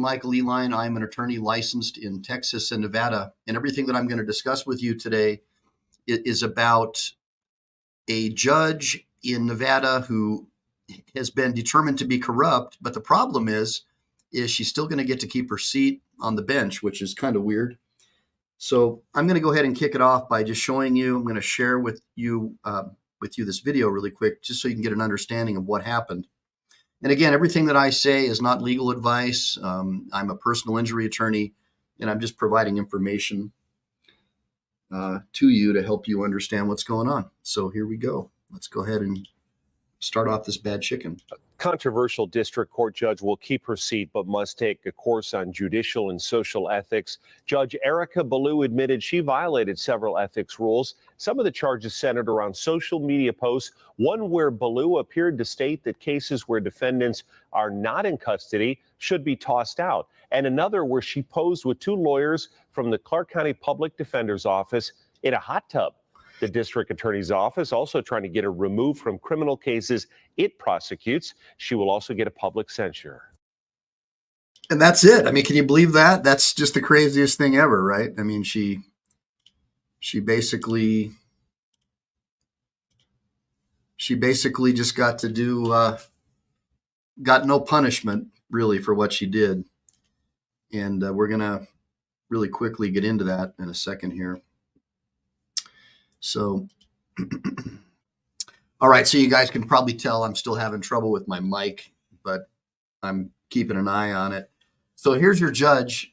Michael Eline. I'm an attorney licensed in Texas and Nevada, and everything that I'm going to discuss with you today is about a judge in Nevada who has been determined to be corrupt, but the problem is she's still going to get to keep her seat on the bench, which is kind of weird. So I'm going to go ahead and kick it off by just showing you. I'm going to share with you this video really quick, just so you can get an understanding of what happened. And again, everything that I say is not legal advice. I'm a personal injury attorney, and I'm just providing information to you to help you understand what's going on. So here we go. Let's go ahead and start off this bad chicken. Controversial district court judge will keep her seat but must take a course on judicial and social ethics. Judge Erika Ballou admitted she violated several ethics rules. Some of the charges centered around social media posts, one where Ballou appeared to state that cases where defendants are not in custody should be tossed out, and another where she posed with two lawyers from the Clark County Public Defender's Office in a hot tub. The district attorney's office also trying to get her removed from criminal cases it prosecutes. She will also get a public censure. And that's it. I mean, can you believe that? That's just the craziest thing ever, right? I mean, she basically just got to do, got no punishment really for what she did. And we're going to really quickly get into that in a second here. So, all right. So you guys can probably tell I'm still having trouble with my mic, but I'm keeping an eye on it. So here's your judge.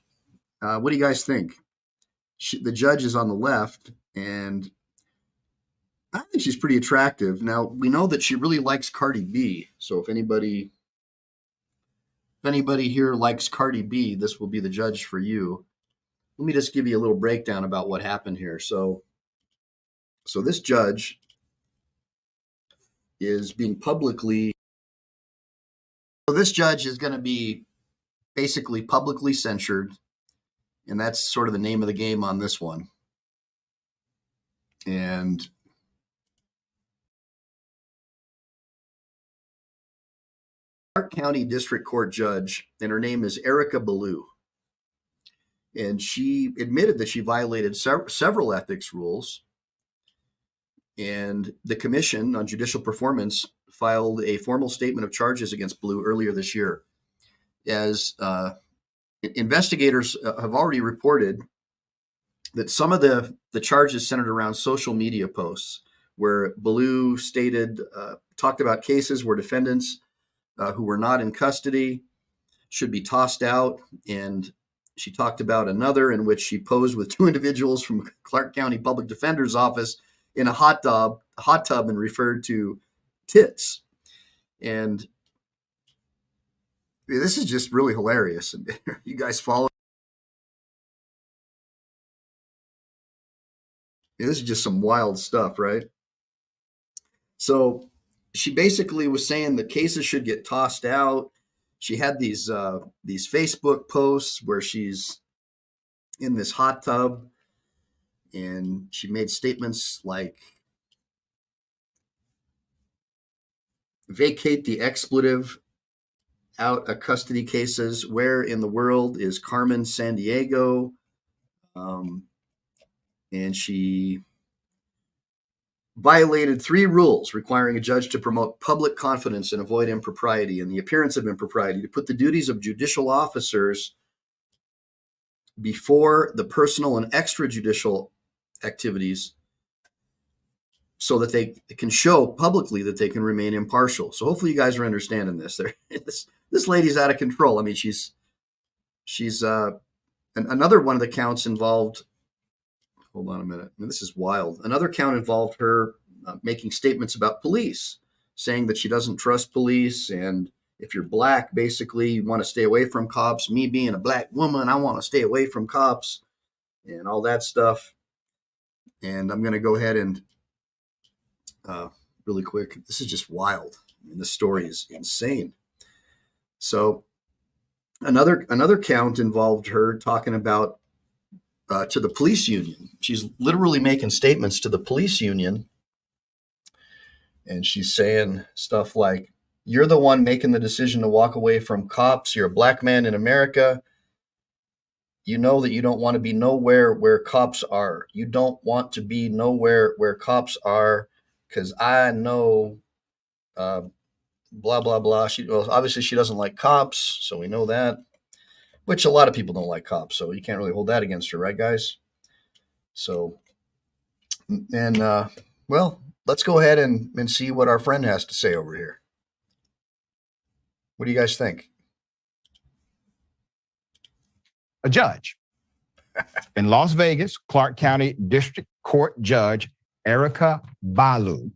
What do you guys think? The judge is on the left, and I think she's pretty attractive. Now, we know that she really likes Cardi B. So if anybody here likes Cardi B, this will be the judge for you. Let me just give you a little breakdown about what happened here. So this judge is being publicly, so this judge is going to be basically publicly censured, and that's sort of the name of the game on this one. And Clark County District Court judge, and her name is Erika Ballou. And she admitted that she violated several ethics rules. And the Commission on Judicial Performance filed a formal statement of charges against Ballou earlier this year. As investigators have already reported that some of the charges centered around social media posts, where Ballou talked about cases where defendants who were not in custody should be tossed out. And she talked about another in which she posed with two individuals from Clark County Public Defender's Office in a hot tub and referred to tits. And this is just really hilarious. You guys follow? This is just some wild stuff, right? So she basically was saying the cases should get tossed out. She had these Facebook posts where she's in this hot tub, and she made statements like, vacate the expletive out of custody cases. Where in the world is Carmen Sandiego? And she violated 3 rules requiring a judge to promote public confidence and avoid impropriety and the appearance of impropriety, to put the duties of judicial officers before the personal and extrajudicial activities, so that they can show publicly that they can remain impartial. So hopefully you guys are understanding this. This lady's out of control. I mean, she's another one of the counts involved. Hold on a minute. This is wild. Another count involved her making statements about police, saying that she doesn't trust police, and if you're black, basically you want to stay away from cops. Me being a black woman, I want to stay away from cops and all that stuff. And I'm going to go ahead and really quick. This is just wild. I mean, this story is insane. So another count involved her talking about to the police union. She's literally making statements to the police union, and she's saying stuff like, You're the one making the decision to walk away from cops. You're a black man in America. You know that you don't want to be nowhere where cops are. You don't want to be nowhere where cops are because I know uh, blah, blah, blah. Well, obviously, she doesn't like cops, so we know that, which a lot of people don't like cops, so you can't really hold that against her, right, guys? So, and well, let's go ahead and see what our friend has to say over here. What do you guys think? A judge in Las Vegas, Clark County District Court Judge Erika Ballou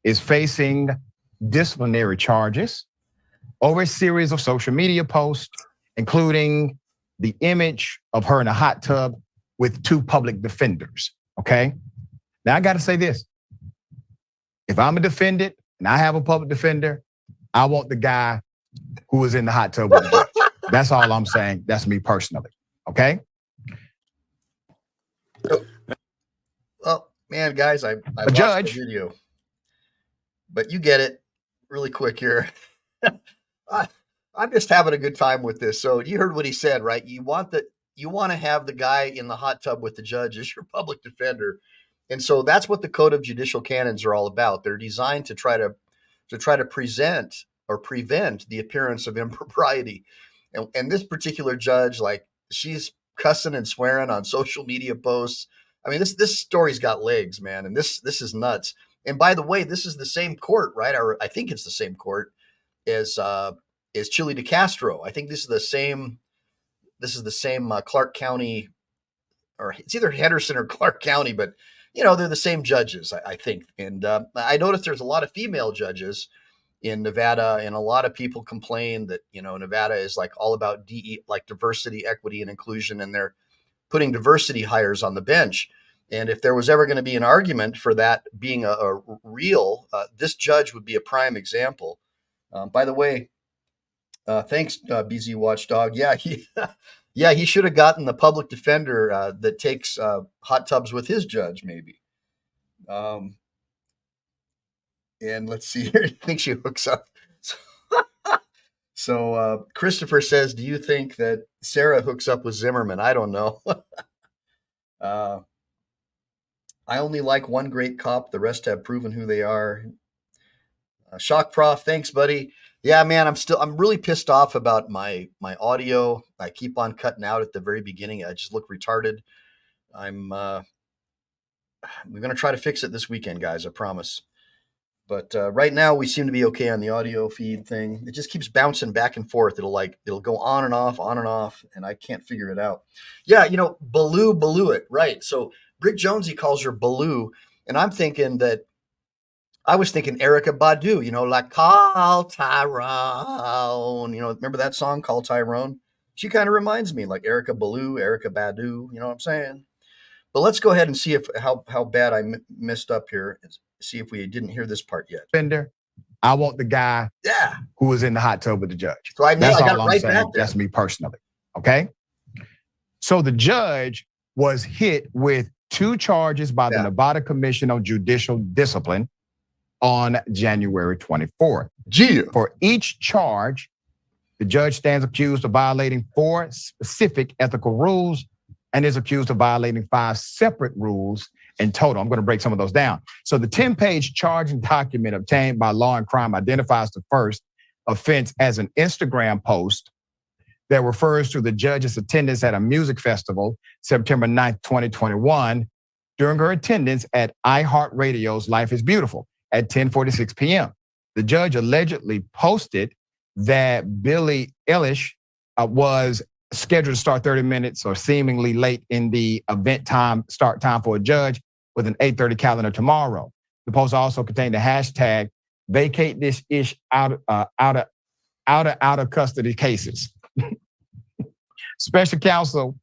is facing disciplinary charges over a series of social media posts, including the image of her in a hot tub with two public defenders, okay? Now I gotta say this. If I'm a defendant and I have a public defender, I want the guy who was in the hot tub with the judge. That's all I'm saying. That's me personally, okay? Well, man, guys, I watched judge. the video, but you get it really quick here. I'm just having a good time with this. So you heard what he said, right? You want to have the guy in the hot tub with the judge as your public defender, and so that's what the Code of Judicial Canons are all about. They're designed to try to present or prevent the appearance of impropriety. And this particular judge, like, she's cussing and swearing on social media posts. I mean, this story's got legs, man, and this is nuts. And by the way, this is the same court, right? Or I think it's the same court as Chile de Castro. I think this is the same. This is the same Clark County, or it's either Henderson or Clark County, but they're the same judges, I think. And I noticed there's a lot of female judges in Nevada, and a lot of people complain that Nevada is like all about like diversity, equity, and inclusion, and they're putting diversity hires on the bench. And if there was ever going to be an argument for that being a real, this judge would be a prime example. By the way, thanks, BZ Watchdog. Yeah, he should have gotten the public defender that takes hot tubs with his judge, maybe. And let's see here. I think she hooks up. So Christopher says, do you think that Sarah hooks up with Zimmerman? I don't know. I only like one great cop. The rest have proven who they are. Shock Prof, thanks, buddy. Yeah, man, I'm really pissed off about my audio. I keep on cutting out at the very beginning. I just look retarded. We're going to try to fix it this weekend, guys. I promise. But right now we seem to be okay on the audio feed thing. It just keeps bouncing back and forth. It'll go on and off, and I can't figure it out. Yeah, Ballou it, right? So Brick Jonesy calls her Ballou, and I was thinking Erika Ballou, like Call Tyrone. Remember that song, Call Tyrone? She kind of reminds me like Erika Ballou, Erika Badu. You know what I'm saying? But let's go ahead and see how bad I messed up here. See if we didn't hear this part yet. Defender, I want the guy who was in the hot tub with the judge. So That's all I'm saying. That's me personally. Okay. So the judge was hit with 2 charges by the Nevada Commission on Judicial Discipline on January 24th. For each charge, the judge stands accused of violating 4 specific ethical rules and is accused of violating 5 separate rules in total. I'm going to break some of those down. So the 10-page charging document obtained by Law and Crime identifies the first offense as an Instagram post that refers to the judge's attendance at a music festival, September 9th, 2021, during her attendance at iHeartRadio's Life is Beautiful at 10:46 p.m. The judge allegedly posted that Billie Eilish was scheduled to start 30 minutes or seemingly late in the event start time for a judge with an 8:30 calendar tomorrow. The post also contained the hashtag vacate this ish out of custody cases. Special counsel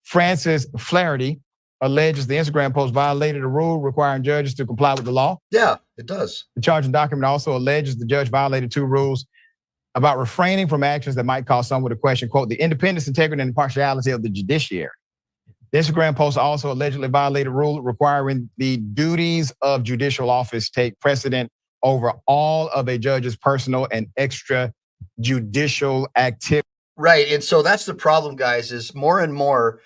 Francis Flaherty alleges the Instagram post violated a rule requiring judges to comply with the law. Yeah, it does. The charging document also alleges the judge violated 2 rules about refraining from actions that might cause someone to question, quote, the independence, integrity, and impartiality of the judiciary. The Instagram post also allegedly violated a rule requiring the duties of judicial office take precedent over all of a judge's personal and extrajudicial activity. Right. And so that's the problem, guys, is more and more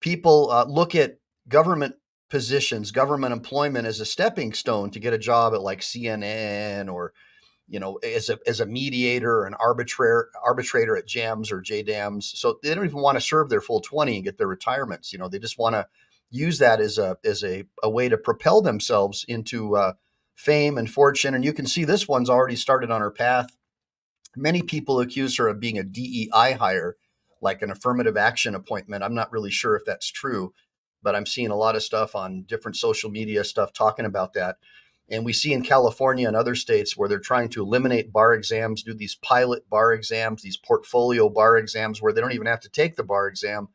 people look at government positions, government employment as a stepping stone to get a job at like CNN or, as a mediator or an arbitrator at GEMS or JDAMS. So they don't even want to serve their full 20 and get their retirements. They just want to use that as a way to propel themselves into fame and fortune. And you can see this one's already started on her path. Many people accuse her of being a DEI hire, like an affirmative action appointment. I'm not really sure if that's true, but I'm seeing a lot of stuff on different social media stuff talking about that. And we see in California and other states where they're trying to eliminate bar exams, do these pilot bar exams, these portfolio bar exams where they don't even have to take the bar exam.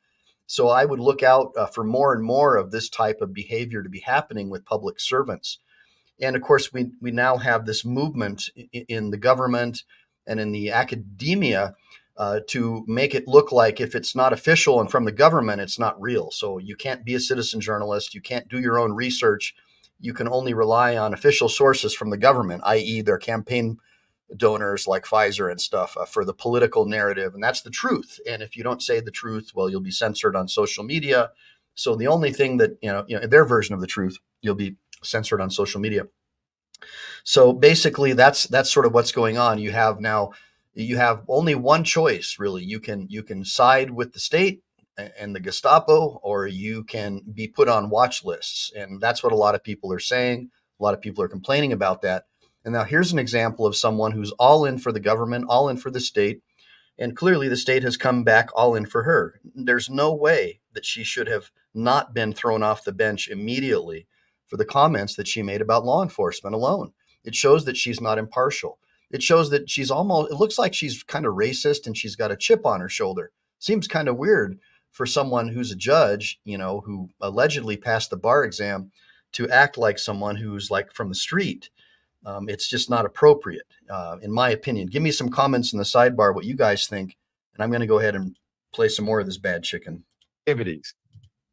So I would look out for more and more of this type of behavior to be happening with public servants. And of course, we now have this movement in the government and in the academia to make it look like if it's not official and from the government, it's not real. So you can't be a citizen journalist. You can't do your own research. You can only rely on official sources from the government, i.e. their campaign donors like Pfizer and stuff for the political narrative. And that's the truth. And if you don't say the truth, well, you'll be censored on social media. So the only thing that, their version of the truth, you'll be censored on social media. So basically that's sort of what's going on. You have only one choice, really. You can side with the state and the Gestapo, or you can be put on watch lists. And that's what a lot of people are saying. A lot of people are complaining about that. And now here's an example of someone who's all in for the government, all in for the state. And clearly the state has come back all in for her. There's no way that she should have not been thrown off the bench immediately for the comments that she made about law enforcement alone. It shows that she's not impartial. It shows that it looks like she's kind of racist and she's got a chip on her shoulder. Seems kind of weird for someone who's a judge, who allegedly passed the bar exam, to act like someone who's like from the street. It's just not appropriate, in my opinion. Give me some comments in the sidebar what you guys think, and I'm going to go ahead and play some more of this bad chicken. Activities.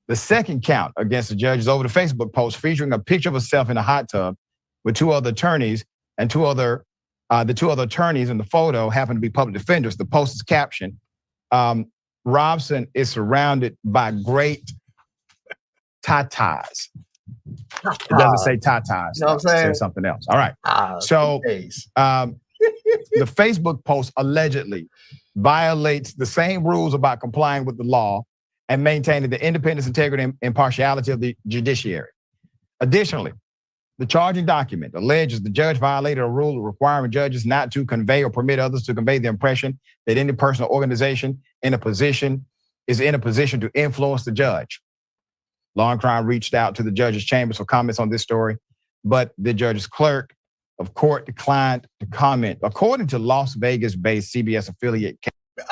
The second count against the judge is over the Facebook post featuring a picture of herself in a hot tub with two other attorneys, and the two other attorneys in the photo happen to be public defenders. The post is captioned, Robson is surrounded by great tatas. It doesn't say tatas. You know what I'm saying? It says something else. All right. So the Facebook post allegedly violates the same rules about complying with the law and maintaining the independence, integrity, and impartiality of the judiciary. Additionally, the charging document alleges the judge violated a rule requiring judges not to convey or permit others to convey the impression that any person or organization is in a position to influence the judge. Law and Crime reached out to the judge's chambers for comments on this story, but the judge's clerk of court declined to comment. According to Las Vegas-based CBS affiliate.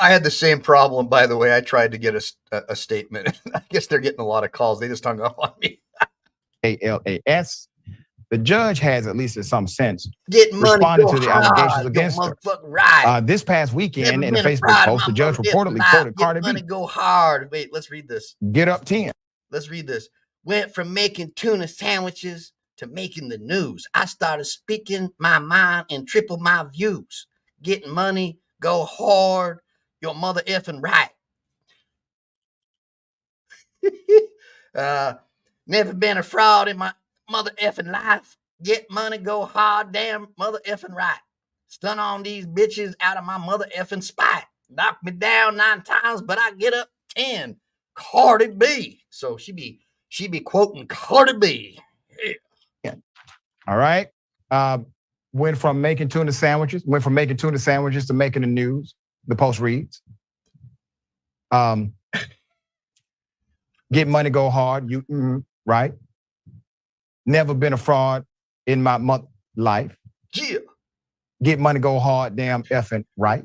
I had the same problem, by the way. I tried to get a statement. I guess they're getting a lot of calls. They just hung up on me. ALAS. The judge has, at least in some sense, responded to the allegations against her. Right. This past weekend, in a Facebook post, the judge reportedly quoted Cardi B. Go hard. Wait, let's read this. Get up 10. Let's read this. Went from making tuna sandwiches to making the news. I started speaking my mind and triple my views. Getting money, go hard. Your mother effing right. Never been a fraud in my mother effing life. Get money, go hard, damn mother effing right. Stun on these bitches out of my mother effing spite. Knock me down 9 times, but I get up 10. Cardi B. So she be quoting Cardi B. Yeah. All right. Went from making tuna sandwiches to making the news. The post reads. Get money, go hard. Right. Never been a fraud in my life. Yeah. Get money, go hard, damn effing right.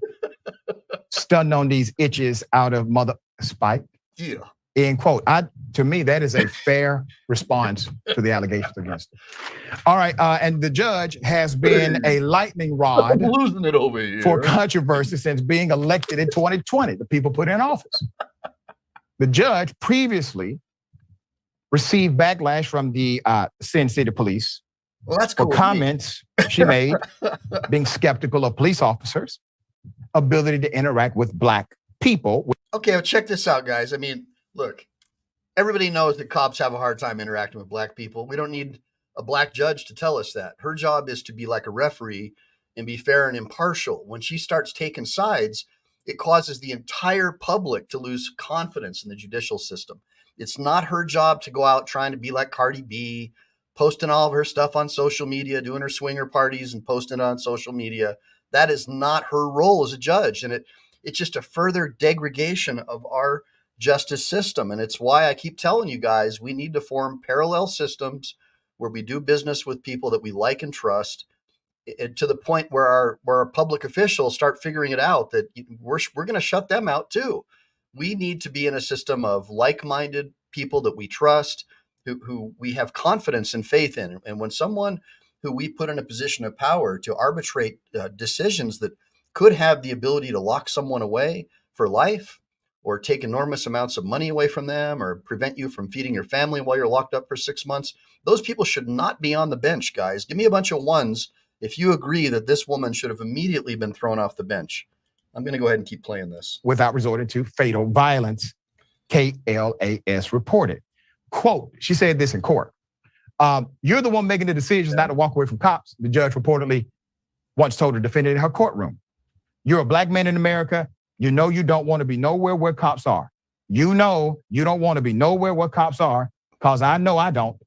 Stunning on these itches out of mother spite. Yeah. End quote. To me, that is a fair response to the allegations against her. All right, and the judge has been a lightning rod losing it over here for controversy since being elected in 2020. The people put in office. The judge previously received backlash from the Sin City Police Well, that's for cool with me. comments she made being skeptical of police officers' ability to interact with Black people. Okay, well, check this out, guys. I mean, look, everybody knows that cops have a hard time interacting with Black people. We don't need a Black judge to tell us that. Her job is to be like a referee and be fair and impartial. When she starts taking sides, it causes the entire public to lose confidence in the judicial system. It's not her job to go out trying to be like Cardi B, posting all of her stuff on social media, doing her swinger parties and posting it on social media. That is not her role as a judge. And it's just a further degradation of our justice system. And it's why I keep telling you guys, we need to form parallel systems where we do business with people that we like and trust, to the point where our public officials start figuring it out that we're going to shut them out too. We need to be in a system of like-minded people that we trust, who we have confidence and faith in. And when someone who we put in a position of power to arbitrate decisions that could have the ability to lock someone away for life, or take enormous amounts of money away from them, or prevent you from feeding your family while you're locked up for 6 months, those people should not be on the bench, guys. Give me a bunch of ones if you agree that this woman should have immediately been thrown off the bench. I'm going to go ahead and keep playing this. Without resorting to fatal violence, KLAS reported. Quote, she said this in court. You're the one making the decisions not to walk away from cops, the judge reportedly once told a defendant in her courtroom. You're a Black man in America. You know you don't want to be nowhere where cops are. You know you don't want to be nowhere where cops are, because I know I don't.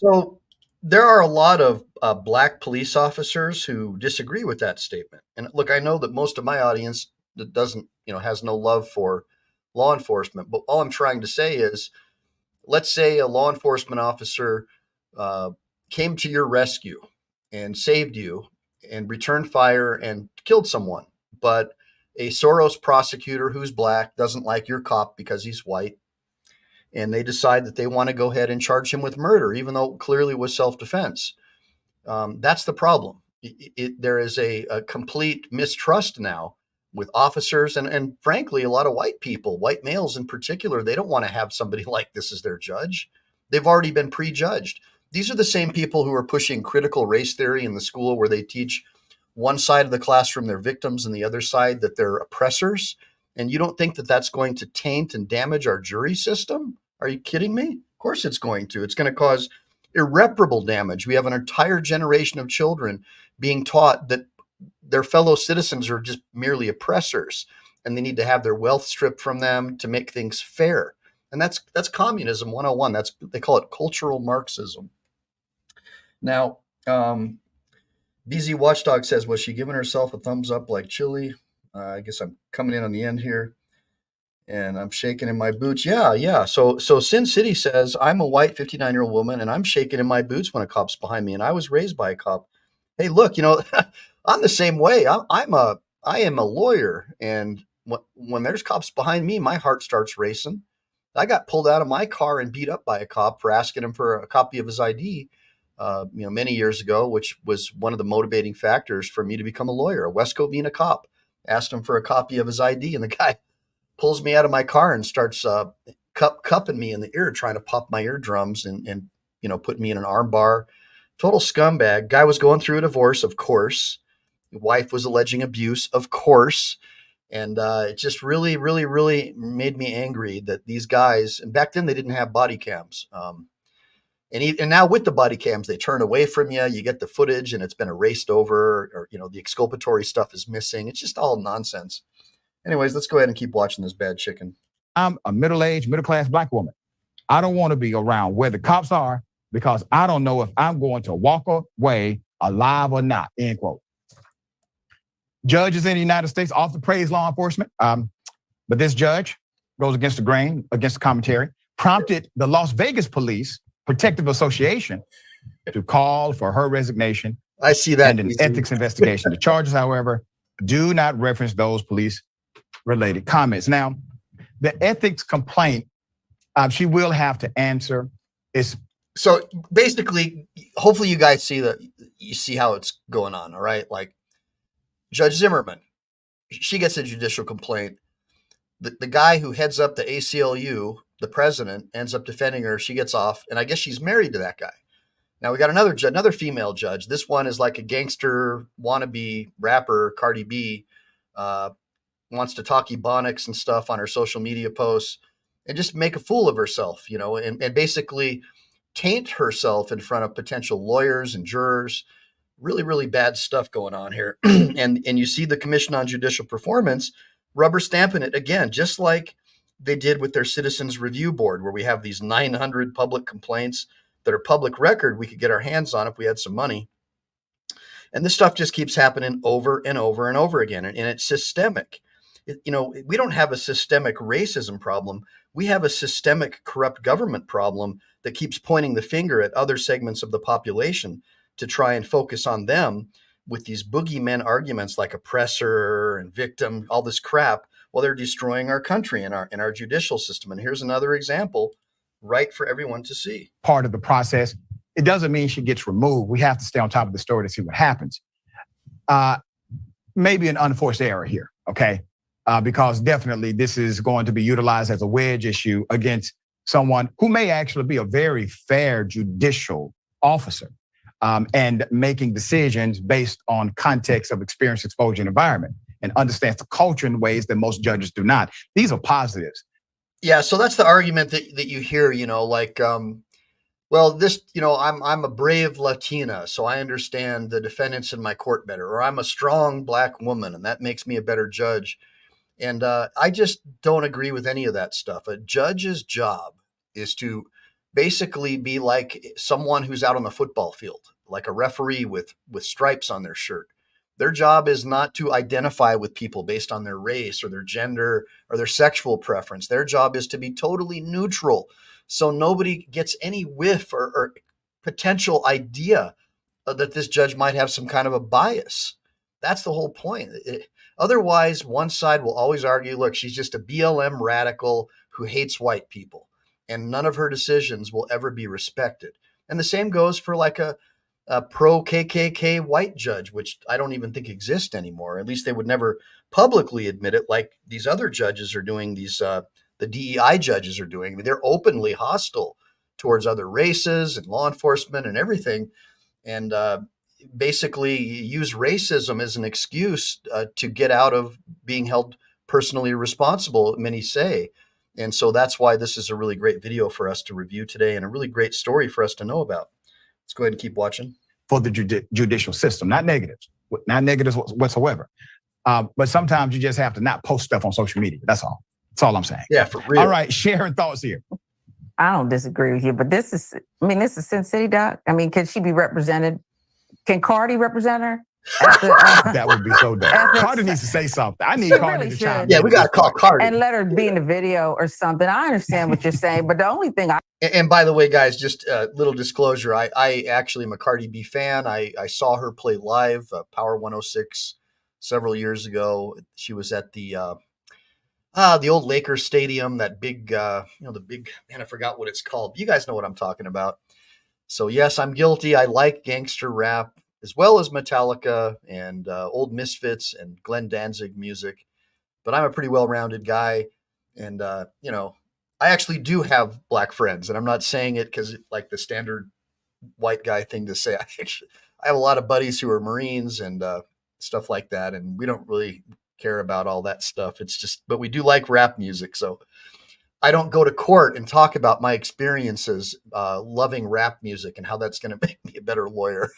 So there are a lot of Black police officers who disagree with that statement. And look, I know that most of my audience that doesn't, has no love for law enforcement. But all I'm trying to say is, let's say a law enforcement officer came to your rescue and saved you and returned fire and killed someone. But a Soros prosecutor who's Black doesn't like your cop because he's white, and they decide that they want to go ahead and charge him with murder, even though it clearly was self-defense. That's the problem. There is a complete mistrust now with officers and frankly, a lot of white people, white males in particular. They don't want to have somebody like this as their judge. They've already been prejudged. These are the same people who are pushing critical race theory in the school, where they teach one side of the classroom they're victims and the other side that they're oppressors. And you don't think that that's going to taint and damage our jury system? Are you kidding me? Of course it's going to. It's going to cause irreparable damage. We have an entire generation of children being taught that their fellow citizens are just merely oppressors, and they need to have their wealth stripped from them to make things fair. And that's communism 101. They call it cultural Marxism. Now, BZ Watchdog says, was she giving herself a thumbs up like Chili? I guess I'm coming in on the end here, and I'm shaking in my boots. Yeah. So Sin City says, I'm a white 59-year-old woman, and I'm shaking in my boots when a cop's behind me, and I was raised by a cop. Hey, look, I'm the same way. I am a lawyer, and when there's cops behind me, my heart starts racing. I got pulled out of my car and beat up by a cop for asking him for a copy of his ID. Many years ago, which was one of the motivating factors for me to become a lawyer. A West Covina cop asked him for a copy of his ID, and the guy pulls me out of my car and starts cupping me in the ear, trying to pop my eardrums and put me in an arm bar. Total scumbag. Guy was going through a divorce, of course. Wife was alleging abuse, of course. And it just really, really, really made me angry that these guys, and back then they didn't have body cams. And now with the body cams, they turn away from you. You get the footage and it's been erased over, or the exculpatory stuff is missing. It's just all nonsense. Anyways, let's go ahead and keep watching this bad chicken. I'm a middle-aged, middle-class Black woman. I don't want to be around where the cops are, because I don't know if I'm going to walk away alive or not, end quote. Judges in the United States often praise law enforcement, but this judge goes against the grain, against the commentary, prompted the Las Vegas Police Protective Association to call for her resignation. I see that. And an ethics investigation. The charges, however, do not reference those police-related comments. Now, the ethics complaint, she will have to answer. So basically, hopefully you guys see how it's going on, all right? Like Judge Zimmerman, she gets a judicial complaint. The guy who heads up the ACLU, the president, ends up defending her. She gets off, and I guess she's married to that guy. Now we got another female judge. This one is like a gangster wannabe rapper, Cardi B, wants to talk ebonics and stuff on her social media posts and just make a fool of herself, and basically taint herself in front of potential lawyers and jurors. Really, really bad stuff going on here. and you see the Commission on Judicial Performance rubber stamping it again, just like they did with their Citizens Review Board, where we have these 900 public complaints that are public record we could get our hands on if we had some money. And this stuff just keeps happening over and over and over again. And it's systemic. We don't have a systemic racism problem. We have a systemic corrupt government problem that keeps pointing the finger at other segments of the population to try and focus on them with these boogeymen arguments like oppressor and victim, all this crap, while they're destroying our country and our judicial system. And here's another example, right for everyone to see. Part of the process. It doesn't mean she gets removed. We have to stay on top of the story to see what happens. Maybe an unforced error here, okay? Because definitely this is going to be utilized as a wedge issue against someone who may actually be a very fair judicial officer and making decisions based on context of experience, exposure, and environment, and understands the culture in ways that most judges do not. These are positives. Yeah, so that's the argument that you hear, well, this, I'm a brave Latina, so I understand the defendants in my court better, or I'm a strong Black woman, and that makes me a better judge. And I just don't agree with any of that stuff. A judge's job is to basically be like someone who's out on the football field, like a referee with stripes on their shirt. Their job is not to identify with people based on their race or their gender or their sexual preference. Their job is to be totally neutral, so nobody gets any whiff or potential idea that this judge might have some kind of a bias. That's the whole point. Otherwise, one side will always argue, look, she's just a BLM radical who hates white people, and none of her decisions will ever be respected. And the same goes for like a pro-KKK white judge, which I don't even think exists anymore. At least they would never publicly admit it like these other judges are doing, the DEI judges are doing. I mean, they're openly hostile towards other races and law enforcement and everything, and basically use racism as an excuse to get out of being held personally responsible, many say. And so that's why this is a really great video for us to review today and a really great story for us to know about. Let's go ahead and keep watching. For the judicial system, not negatives whatsoever. But sometimes you just have to not post stuff on social media. That's all. That's all I'm saying. Yeah, for real. All right, sharing thoughts here. I don't disagree with you, but this is Sin City, Doc. I mean, can she be represented? Can Cardi represent her? That would be so dope. Cardi needs to say something. I need Cardi really to chime in. Yeah, we got to call Cardi. And let her be in the video or something. I understand what you're saying, but the only thing And by the way, guys, just a little disclosure. I actually am a Cardi B fan. I saw her play live, Power 106, several years ago. She was at the old Lakers stadium, that big, the big, man, I forgot what it's called. You guys know what I'm talking about. So yes, I'm guilty. I like gangster rap as well as Metallica and Old Misfits and Glenn Danzig music. But I'm a pretty well-rounded guy. And, I actually do have Black friends. And I'm not saying it because it's like the standard white guy thing to say. I have a lot of buddies who are Marines and stuff like that. And we don't really care about all that stuff. It's just, but we do like rap music. So I don't go to court and talk about my experiences loving rap music and how that's going to make me a better lawyer.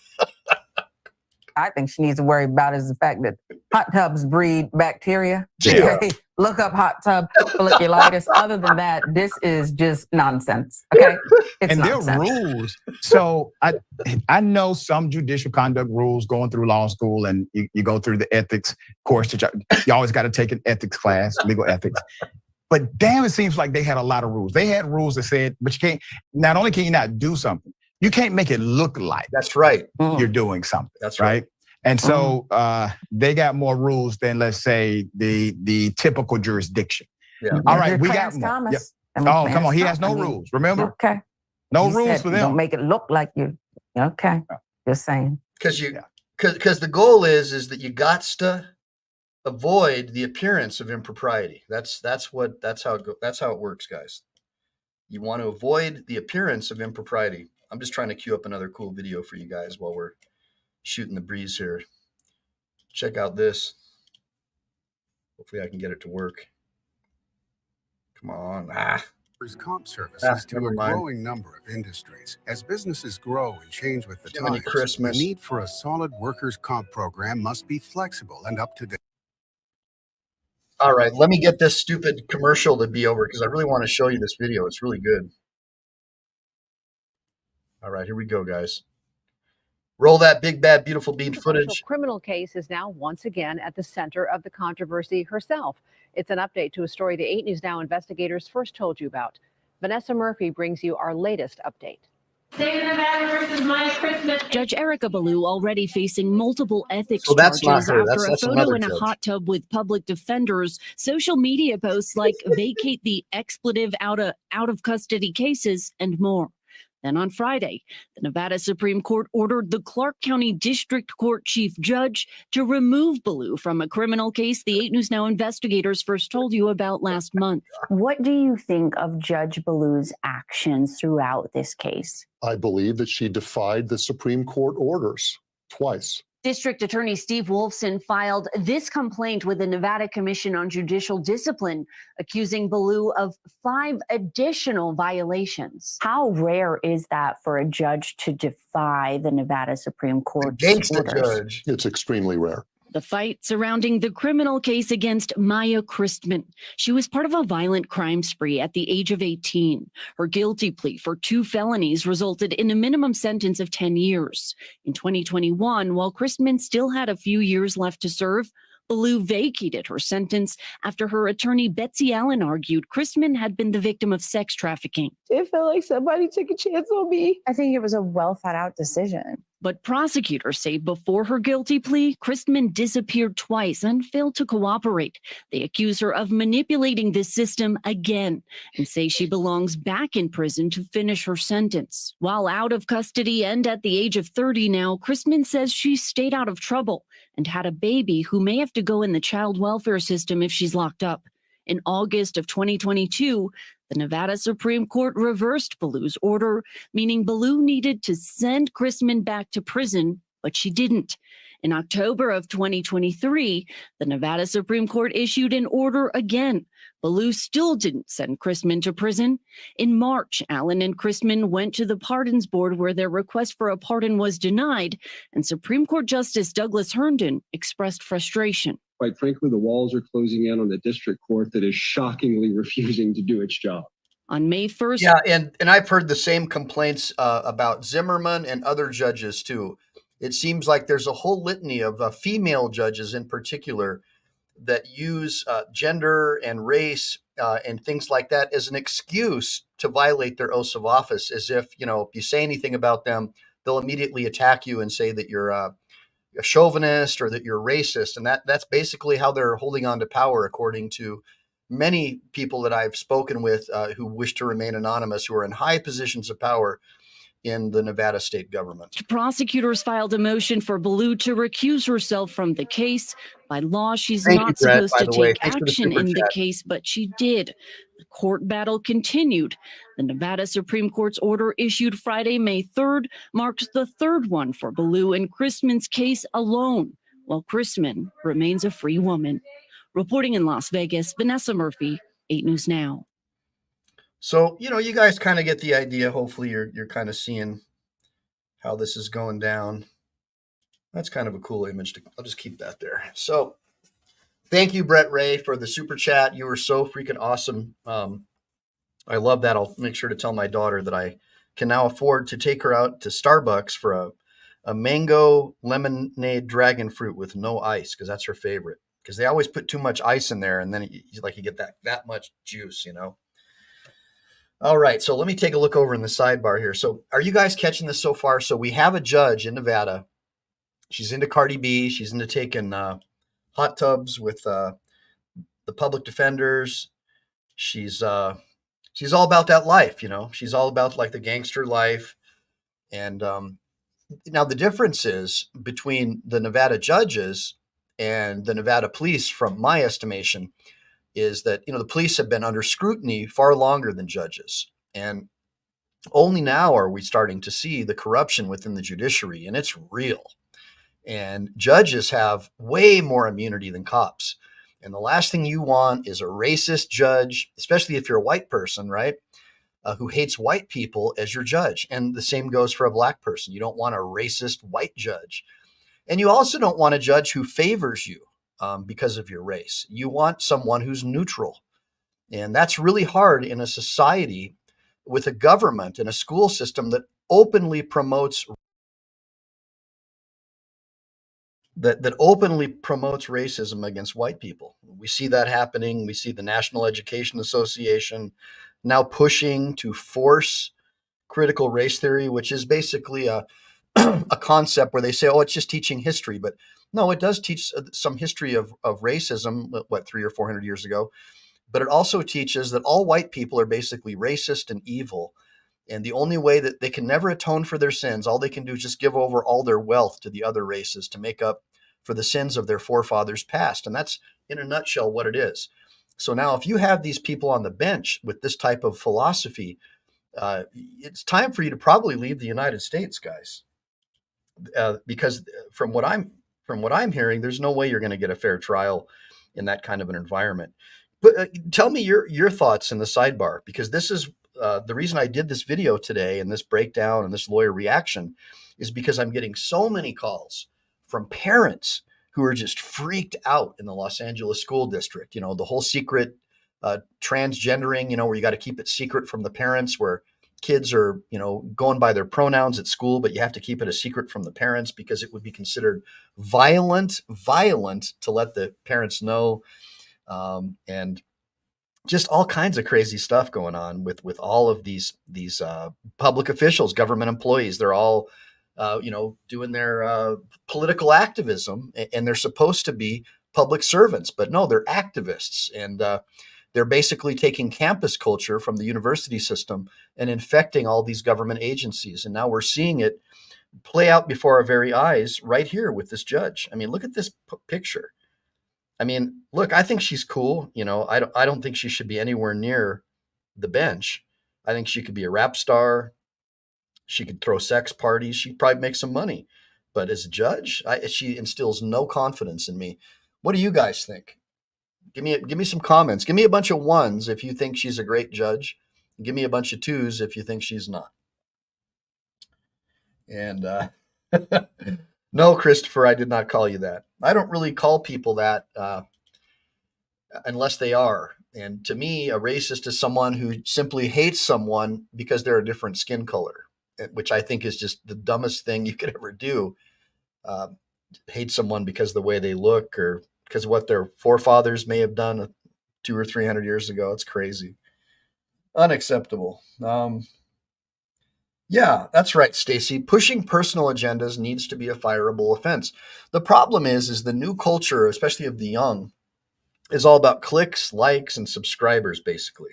I think she needs to worry about is the fact that hot tubs breed bacteria. Yeah. Okay? Look up hot tub folliculitis. Other than that, this is just nonsense. Okay, it's and nonsense. there are rules. So I know some judicial conduct rules going through law school, and you go through the ethics course. You always got to take an ethics class, legal ethics. But damn, it seems like they had a lot of rules. They had rules that said, but you can't. Not only can you not do something, you can't make it look like That's right. you're doing something. That's right. And so they got more rules than, let's say, the typical jurisdiction. Yeah. All right, we Clarence got more. Thomas. Yep. Oh, come on, he has no rules. Remember? Okay. No You rules said for you them. don't make it look like you. Okay. Just saying. Because the goal is that you got to avoid the appearance of impropriety. That's how it works, guys. You want to avoid the appearance of impropriety. I'm just trying to queue up another cool video for you guys while we're shooting the breeze here. Check out this. Hopefully I can get it to work. Come on. Comp services to Never a mind. growing number of industries. As businesses grow and change with the Jiminy times, Christmas. the need for a solid workers' comp program must be flexible and up to date. All right, let me get this stupid commercial to be over because I really want to show you this video. It's really good. All right, here we go, guys. Roll that big, bad, beautiful bean footage. Criminal case is now once again at the center of the controversy herself. It's an update to a story the 8 News Now investigators first told you about. Vanessa Murphy brings you our latest update. Judge Erika Ballou already facing multiple ethics So that's not charges her. after That's a photo another in a judge. hot tub with public defenders, social media posts like vacate the expletive out of custody cases, and more. Then on Friday, the Nevada Supreme Court ordered the Clark County District Court Chief Judge to remove Ballou from a criminal case the 8 News Now investigators first told you about last month. What do you think of Judge Ballou's actions throughout this case? I believe that she defied the Supreme Court orders twice. District Attorney Steve Wolfson filed this complaint with the Nevada Commission on Judicial Discipline, accusing Ballou of 5 additional violations. How rare is that for a judge to defy the Nevada Supreme Court's Gangsta orders? judge. It's extremely rare. The fight surrounding the criminal case against Maya Christman. She was part of a violent crime spree at the age of 18. Her guilty plea for 2 felonies resulted in a minimum sentence of 10 years. In 2021, while Christman still had a few years left to serve, Ballou vacated her sentence after her attorney Betsy Allen argued Christman had been the victim of sex trafficking. It felt like somebody took a chance on me. I think it was a well thought out decision. But prosecutors say before her guilty plea, Christman disappeared twice and failed to cooperate. They accuse her of manipulating the system again and say she belongs back in prison to finish her sentence. While out of custody and at the age of 30 now, Christman says she stayed out of trouble and had a baby who may have to go in the child welfare system if she's locked up. In August of 2022, the Nevada Supreme Court reversed Ballou's order, meaning Ballou needed to send Christman back to prison, but she didn't. In October of 2023, the Nevada Supreme Court issued an order again. Ballou still didn't send Christman to prison. In March, Allen and Christman went to the Pardons Board where their request for a pardon was denied, and Supreme Court Justice Douglas Herndon expressed frustration. Quite frankly, the walls are closing in on the district court that is shockingly refusing to do its job. On May 1st. Yeah, and I've heard the same complaints about Zimmerman and other judges too. It seems like there's a whole litany of female judges in particular that use gender and race and things like that as an excuse to violate their oaths of office, as if, you know, if you say anything about them, they'll immediately attack you and say that you're a chauvinist or that you're racist. And that's basically how they're holding on to power, according to many people that I've spoken with who wish to remain anonymous, who are in high positions of power in the Nevada state government. Prosecutors filed a motion for Ballou to recuse herself from the case. By law, she's Thank not you, Brett, supposed by to the way. take Thanks for the action super in the chat. case, but she did. The court battle continued. The Nevada Supreme Court's order issued Friday, May 3rd, marked the 3rd one for Ballou and Christman's case alone, while Christman remains a free woman. Reporting in Las Vegas, Vanessa Murphy, 8 News Now. So, you know, you guys kind of get the idea. Hopefully you're kind of seeing how this is going down. That's kind of a cool image. I'll just keep that there. So thank you, Brett Ray, for the super chat. You were so freaking awesome. I love that. I'll make sure to tell my daughter that I can now afford to take her out to Starbucks for a mango lemonade dragon fruit with no ice, because that's her favorite. Because they always put too much ice in there, and then you get that much juice, you know. All right, so let me take a look over in the sidebar here. So are you guys catching this so far? So we have a judge in Nevada. She's into Cardi B. She's into taking hot tubs with the public defenders. She's all about that life, you know. She's all about like the gangster life. And now the difference is between the Nevada judges and the Nevada police, from my estimation, is that, you know, the police have been under scrutiny far longer than judges. And Only now are we starting to see the corruption within the judiciary, and it's real. And judges have way more immunity than cops. And the last thing you want is a racist judge, especially if you're a white person, right? Who hates white people as your judge. And the same goes for a black person. You don't want a racist white judge. And you also don't want a judge who favors you because of your race. You want someone who's neutral. And that's really hard in a society with a government and a school system that openly promotes racism against white people. We see that happening. We see the National Education Association now pushing to force critical race theory, which is basically a concept where they say, oh, it's just teaching history. But no, it does teach some history of racism, 300 or 400 years ago. But it also teaches that all white people are basically racist and evil. And the only way that they can never atone for their sins, all they can do is just give over all their wealth to the other races to make up for the sins of their forefathers past. And that's, in a nutshell, what it is. So now if you have these people on the bench with this type of philosophy, it's time for you to probably leave the United States, guys, because from what I'm hearing, there's no way you're going to get a fair trial in that kind of an environment. But tell me your thoughts in the sidebar, because this is the reason I did this video today and this breakdown and this lawyer reaction is because I'm getting so many calls from parents who are just freaked out in the Los Angeles school district. You know, the whole secret transgendering, you know, where you got to keep it secret from the parents, where kids are, you know, going by their pronouns at school, but you have to keep it a secret from the parents because it would be considered violent to let the parents know. And just all kinds of crazy stuff going on with all of these public officials, government employees. They're all, you know, doing their political activism, and they're supposed to be public servants, but no, they're activists, and they're basically taking campus culture from the university system and infecting all these government agencies. And now we're seeing it play out before our very eyes right here with this judge. I mean, look at this picture. I mean, look, I think she's cool. You know, I don't think she should be anywhere near the bench. I think she could be a rap star. She could throw sex parties. She'd probably make some money. But as a judge, she instills no confidence in me. What do you guys think? Give me some comments. Give me a bunch of ones if you think she's a great judge. Give me a bunch of twos if you think she's not. And no, Christopher, I did not call you that. I don't really call people that unless they are. And to me, a racist is someone who simply hates someone because they're a different skin color, which I think is just the dumbest thing you could ever do. Hate someone because of the way they look or because of what their forefathers may have done 200 or 300 years ago. It's crazy. Unacceptable. Yeah, that's right, Stacy. Pushing personal agendas needs to be a fireable offense. The problem is the new culture, especially of the young, is all about clicks, likes, and subscribers, basically.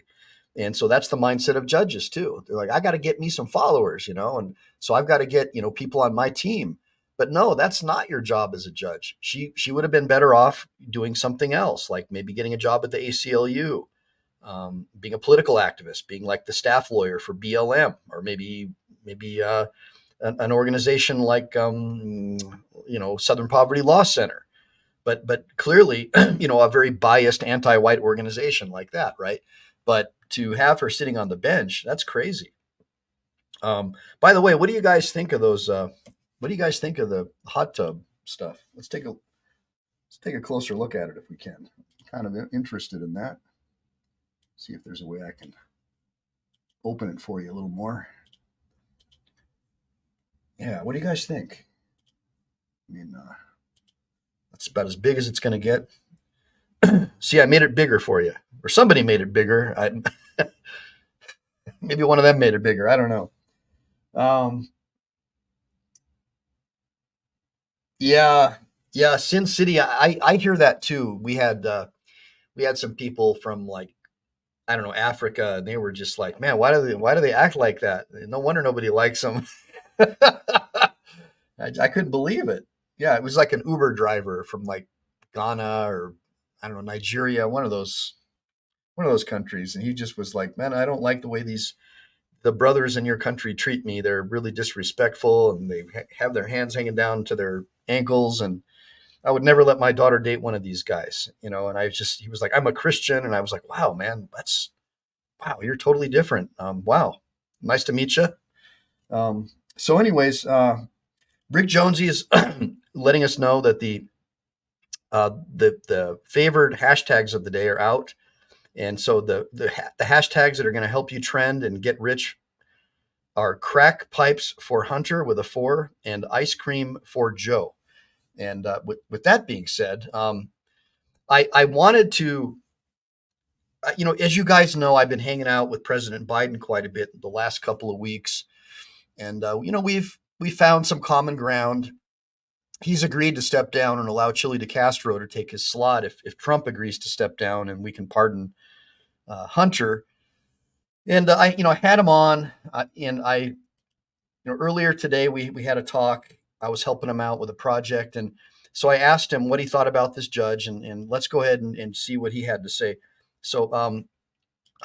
And so that's the mindset of judges too. They're like, I got to get me some followers, you know, and so I've got to get, you know, people on my team. But no, that's not your job as a judge. She would have been better off doing something else, like maybe getting a job at the ACLU, being a political activist, being like the staff lawyer for BLM, or maybe an organization like you know, Southern Poverty Law Center. But clearly, you know, a very biased anti-white organization like that, right? But to have her sitting on the bench, that's crazy. By the way, what do you guys think of those? What do you guys think of the hot tub stuff? Let's take a closer look at it if we can. I'm kind of interested in that. See if there's a way I can open it for you a little more. Yeah, what do you guys think? I mean, that's about as big as it's going to get. See, I made it bigger for you, or somebody made it bigger. Maybe one of them made it bigger. I don't know. Yeah, Sin City. I hear that too. We had some people from, like, I don't know, Africa, and they were just like, man, why do they act like that? No wonder nobody likes them. I couldn't believe it. Yeah, it was like an Uber driver from like Ghana or I don't know, Nigeria, one of those countries, and he just was like, man, I don't like the way the brothers in your country treat me. They're really disrespectful, and they have their hands hanging down to their ankles. And I would never let my daughter date one of these guys, you know. And he was like, I'm a Christian. And I was like, wow, man, wow, you're totally different. Wow. Nice to meet you. So anyways, Rick Jonesy is letting us know that the favored hashtags of the day are out. And so the hashtags that are going to help you trend and get rich are crack pipes for Hunter with a 4 and ice cream for Joe. And with that being said, I wanted to, as you guys know, I've been hanging out with President Biden quite a bit the last couple of weeks. And, we found some common ground. He's agreed to step down and allow Chili DeCastro to take his slot if Trump agrees to step down, and we can pardon Hunter. And I had him on, and earlier today we had a talk. I was helping him out with a project, and so I asked him what he thought about this judge, and let's go ahead and see what he had to say. So I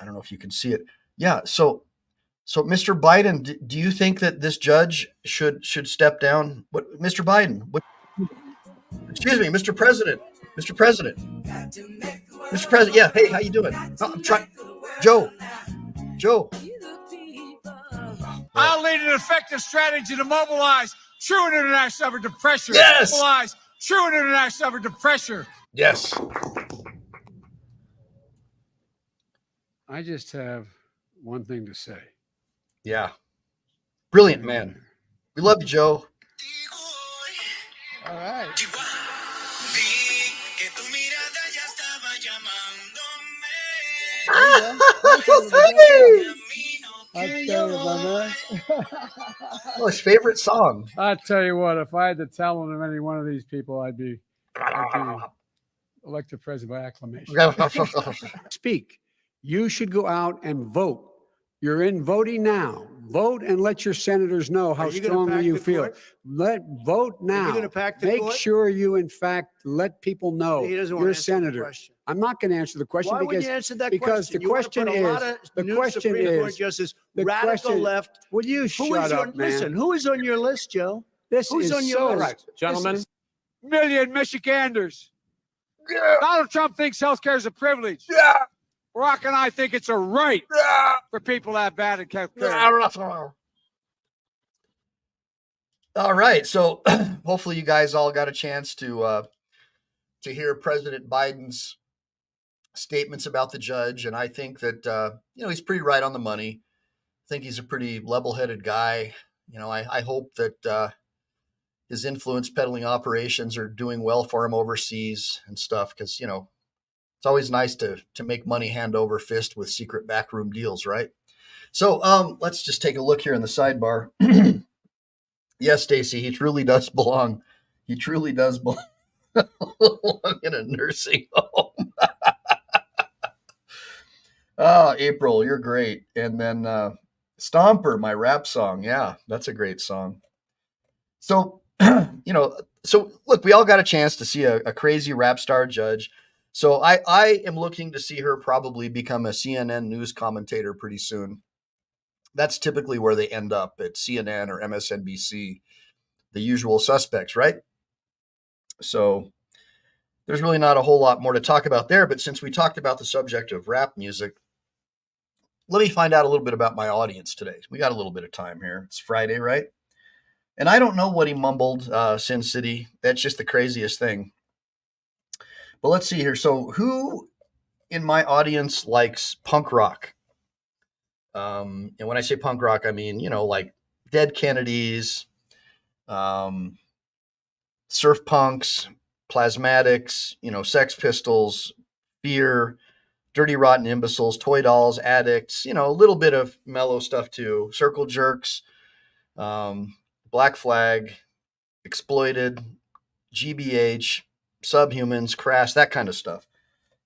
don't know if you can see it. Yeah. So Mr. Biden, do you think that this judge should step down? What, Mr. Biden? Excuse me, Mr. President. Mr. President. Mr. President. Yeah. Hey, how you doing? No, I'm trying. Joe. I'll lead an effective strategy to mobilize true international effort to pressure. Yes. Mobilize true international effort to pressure. Yes. I just have one thing to say. Yeah. Brilliant, man. We love you, Joe. All right. Oh, his favorite song. I tell you what, if I had the talent of any one of these people, I'd be elected president by acclamation. Speak. You should go out and vote. You're in voting now. Vote and let your senators know how strongly you feel. Vote now. Are you gonna pack the Make court? sure you, in fact, let people know He doesn't want you're a to answer the senator. question. I'm not going to answer the question Why because would you answer that because question? the question you want to put a lot of the new question Supreme Court is justice, the radical question- left. Will you shut up, man? Listen, who is on your list, Joe? This Who's is on your so list? right, Gentlemen. This is million Michiganders. Donald Trump thinks healthcare is a privilege. Yeah. Barack and I think it's a right Yeah. for people to have bad healthcare. All right. So hopefully you guys all got a chance to hear President Biden's statements about the judge. And I think that, he's pretty right on the money. I think he's a pretty level-headed guy. I hope that his influence peddling operations are doing well for him overseas and stuff. Cause it's always nice to make money hand over fist with secret backroom deals, right? So let's just take a look here in the sidebar. Yes, Stacy, he truly does belong. He truly does belong in a nursing home. Oh, April, you're great. And then Stomper, my rap song. Yeah, that's a great song. So, so look, we all got a chance to see a crazy rap star judge. So I am looking to see her probably become a CNN news commentator pretty soon. That's typically where they end up, at CNN or MSNBC, the usual suspects, right? So there's really not a whole lot more to talk about there. But since we talked about the subject of rap music, let me find out a little bit about my audience today. We got a little bit of time here. It's Friday, right? And I don't know what he mumbled, Sin City. That's just the craziest thing. But let's see here. So who in my audience likes punk rock? And when I say punk rock, I mean, like Dead Kennedys, surf punks, plasmatics, Sex Pistols, Fear, Dirty Rotten Imbeciles, Toy Dolls, Addicts, a little bit of mellow stuff too. Circle Jerks, Black Flag, Exploited, GBH, Subhumans, Crash, that kind of stuff.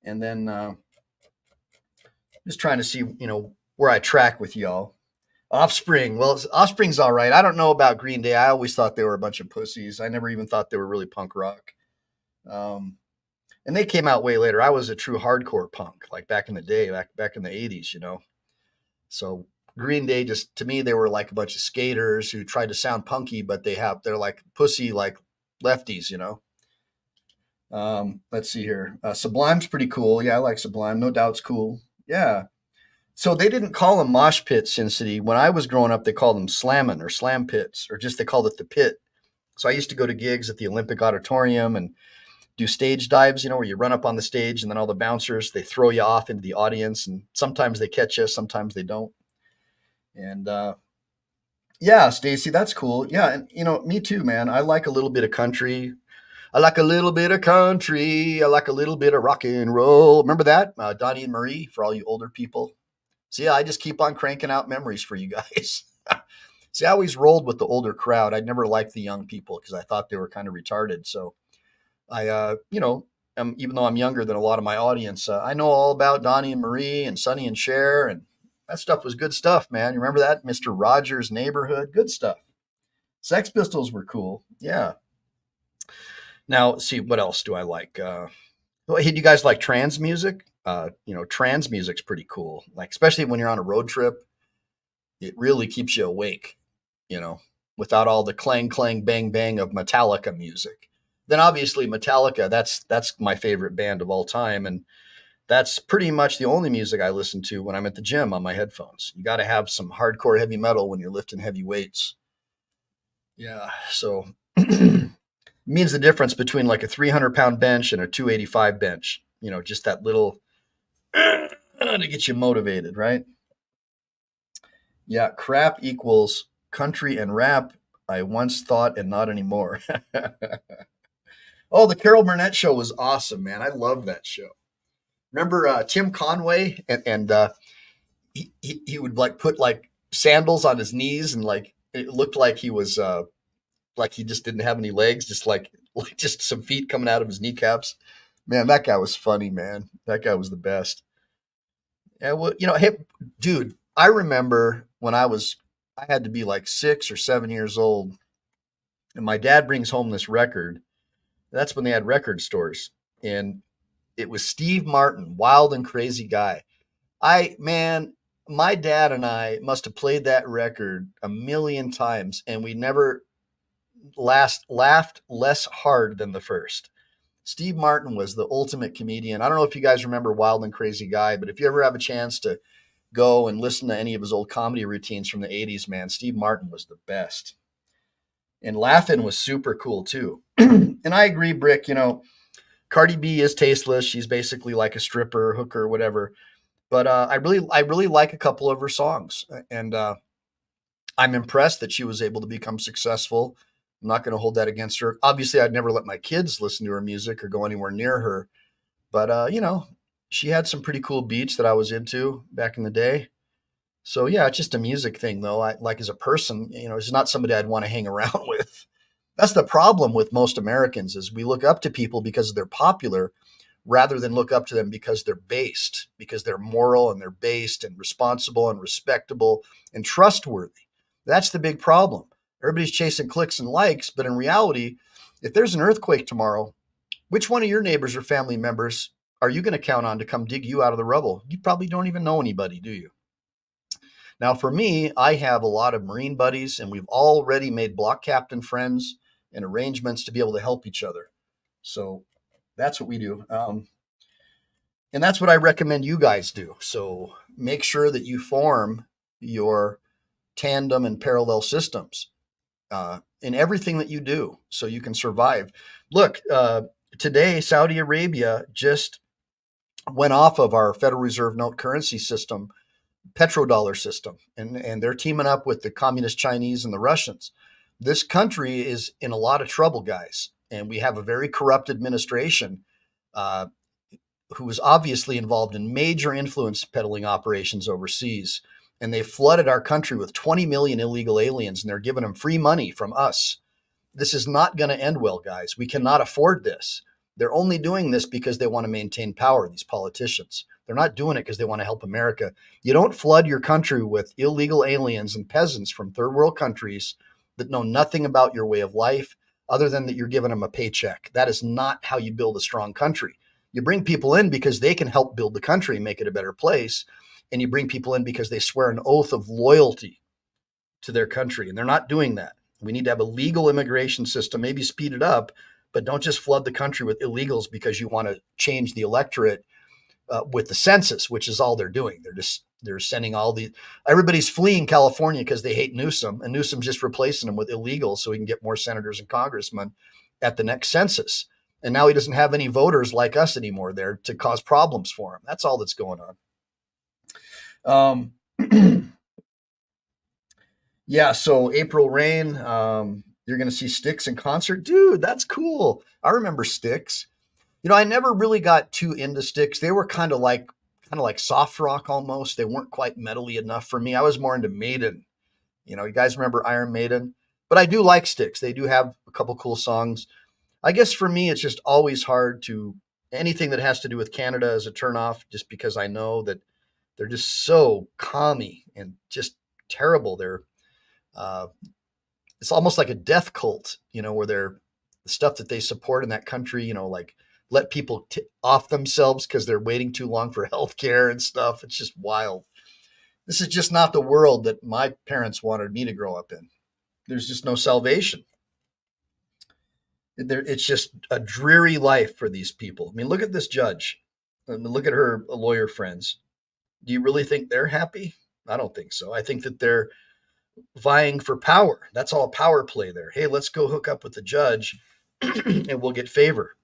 And then just trying to see, where I track with y'all. Offspring. Well, Offspring's all right. I don't know about Green Day. I always thought they were a bunch of pussies. I never even thought they were really punk rock. And they came out way later. I was a true hardcore punk, like back in the day, back in the 80s, So Green Day, just to me, they were like a bunch of skaters who tried to sound punky, but they're like pussy, like lefties, you know. Let's see here. Sublime's pretty cool. Yeah, I like Sublime. No Doubt's cool. Yeah. So they didn't call them mosh pits, Sin City. When I was growing up, they called them slammin' or slam pits, or just they called it the pit. So I used to go to gigs at the Olympic Auditorium and do stage dives, you know, where you run up on the stage and then all the bouncers, they throw you off into the audience, and sometimes they catch you, sometimes they don't. And yeah, Stacy, that's cool. Yeah, and you know, me too, man. I like a little bit of country. I like a little bit of country. I like a little bit of rock and roll. Remember that? Donnie and Marie, for all you older people. See, I just keep on cranking out memories for you guys. See, I always rolled with the older crowd. I never liked the young people because I thought they were kind of retarded. So I, you know, even though I'm younger than a lot of my audience, I know all about Donnie and Marie and Sonny and Cher, and that stuff was good stuff, man. You remember that? Mr. Rogers' Neighborhood? Good stuff. Sex Pistols were cool. Yeah. Now, see, what else do I like? Hey, do you guys like trans music? You know, trans music's pretty cool. Like, especially when you're on a road trip, it really keeps you awake, you know, without all the clang, clang, bang, bang of Metallica music. Then obviously Metallica, that's my favorite band of all time. And that's pretty much the only music I listen to when I'm at the gym on my headphones. You got to have some hardcore heavy metal when you're lifting heavy weights. Yeah. So means the difference between like a 300-pound bench and a 285 bench, you know, just that little to get you motivated, right? Yeah. Crap equals country and rap. I once thought and not anymore. Oh, the Carol Burnett show was awesome, man. I love that show. Remember Tim Conway and he would like put like sandals on his knees and like it looked like he was like he just didn't have any legs, just like just some feet coming out of his kneecaps. Man, that guy was funny, man. That guy was the best. Yeah, well, you know, hey, dude, I remember when I had to be like 6 or 7 years old, and my dad brings home this record. That's when they had record stores, and it was Steve Martin, Wild and Crazy Guy. Man, my dad and I must have played that record a million times, and we never laughed less hard than the first. Steve Martin was the ultimate comedian. I don't know if you guys remember Wild and Crazy Guy, but if you ever have a chance to go and listen to any of his old comedy routines from the 80s, man, Steve Martin was the best. And Laugh-In was super cool too. And I agree, Brick, you know, Cardi B is tasteless. She's basically like a stripper, hooker, whatever. But I really like a couple of her songs. And I'm impressed that she was able to become successful. I'm not going to hold that against her. Obviously, I'd never let my kids listen to her music or go anywhere near her. But, you know, she had some pretty cool beats that I was into back in the day. So, yeah, it's just a music thing, though. I like as a person, you know, she's not somebody I'd want to hang around with. That's the problem with most Americans is we look up to people because they're popular rather than look up to them because they're based, because they're moral and they're based and responsible and respectable and trustworthy. That's the big problem. Everybody's chasing clicks and likes, but in reality, if there's an earthquake tomorrow, which one of your neighbors or family members are you going to count on to come dig you out of the rubble? You probably don't even know anybody, do you? Now, for me, I have a lot of Marine buddies, and we've already made block captain friends and arrangements to be able to help each other. So that's what we do. And that's what I recommend you guys do. So make sure that you form your tandem and parallel systems in everything that you do so you can survive. Look, today, Saudi Arabia just went off of our Federal Reserve note currency system, petrodollar system, and they're teaming up with the communist Chinese and the Russians. This country is in a lot of trouble, guys, and we have a very corrupt administration who is obviously involved in major influence peddling operations overseas. And they flooded our country with 20 million illegal aliens, and they're giving them free money from us. This is not going to end well, guys. We cannot afford this. They're only doing this because they want to maintain power, these politicians. They're not doing it because they want to help America. You don't flood your country with illegal aliens and peasants from third world countries that know nothing about your way of life other than that you're giving them a paycheck. That is not how you build a strong country. You bring people in because they can help build the country and make it a better place. and you bring people in because they swear an oath of loyalty to their country, and they're not doing that. We need to have a legal immigration system, maybe speed it up, but don't just flood the country with illegals because you want to change the electorate with the census, which is all they're doing. They're sending everybody's fleeing California because they hate Newsom, and Newsom's just replacing them with illegals so he can get more senators and congressmen at the next census. And now he doesn't have any voters like us anymore there to cause problems for him. That's all that's going on. Yeah, so April Rain, you're going to see Styx in concert. Dude, that's cool. I remember Styx. I never really got too into Styx. They were kind of like soft rock almost. They weren't quite metally enough for me. I was more into Maiden. You guys remember Iron Maiden? But I do like Styx. They do have a couple cool songs. I guess for me, it's just always hard to anything that has to do with Canada as a turnoff, just because I know that they're just so commie and just terrible. It's almost like a death cult, where the stuff that they support in that country, like let people off themselves because they're waiting too long for healthcare and stuff. It's just wild. This is just not the world that my parents wanted me to grow up in. There's just no salvation. It's just a dreary life for these people. I mean, look at this judge. Look at her lawyer friends. Do you really think they're happy? I don't think so. I think that they're vying for power. That's all a power play there. Hey, let's go hook up with the judge and we'll get favor.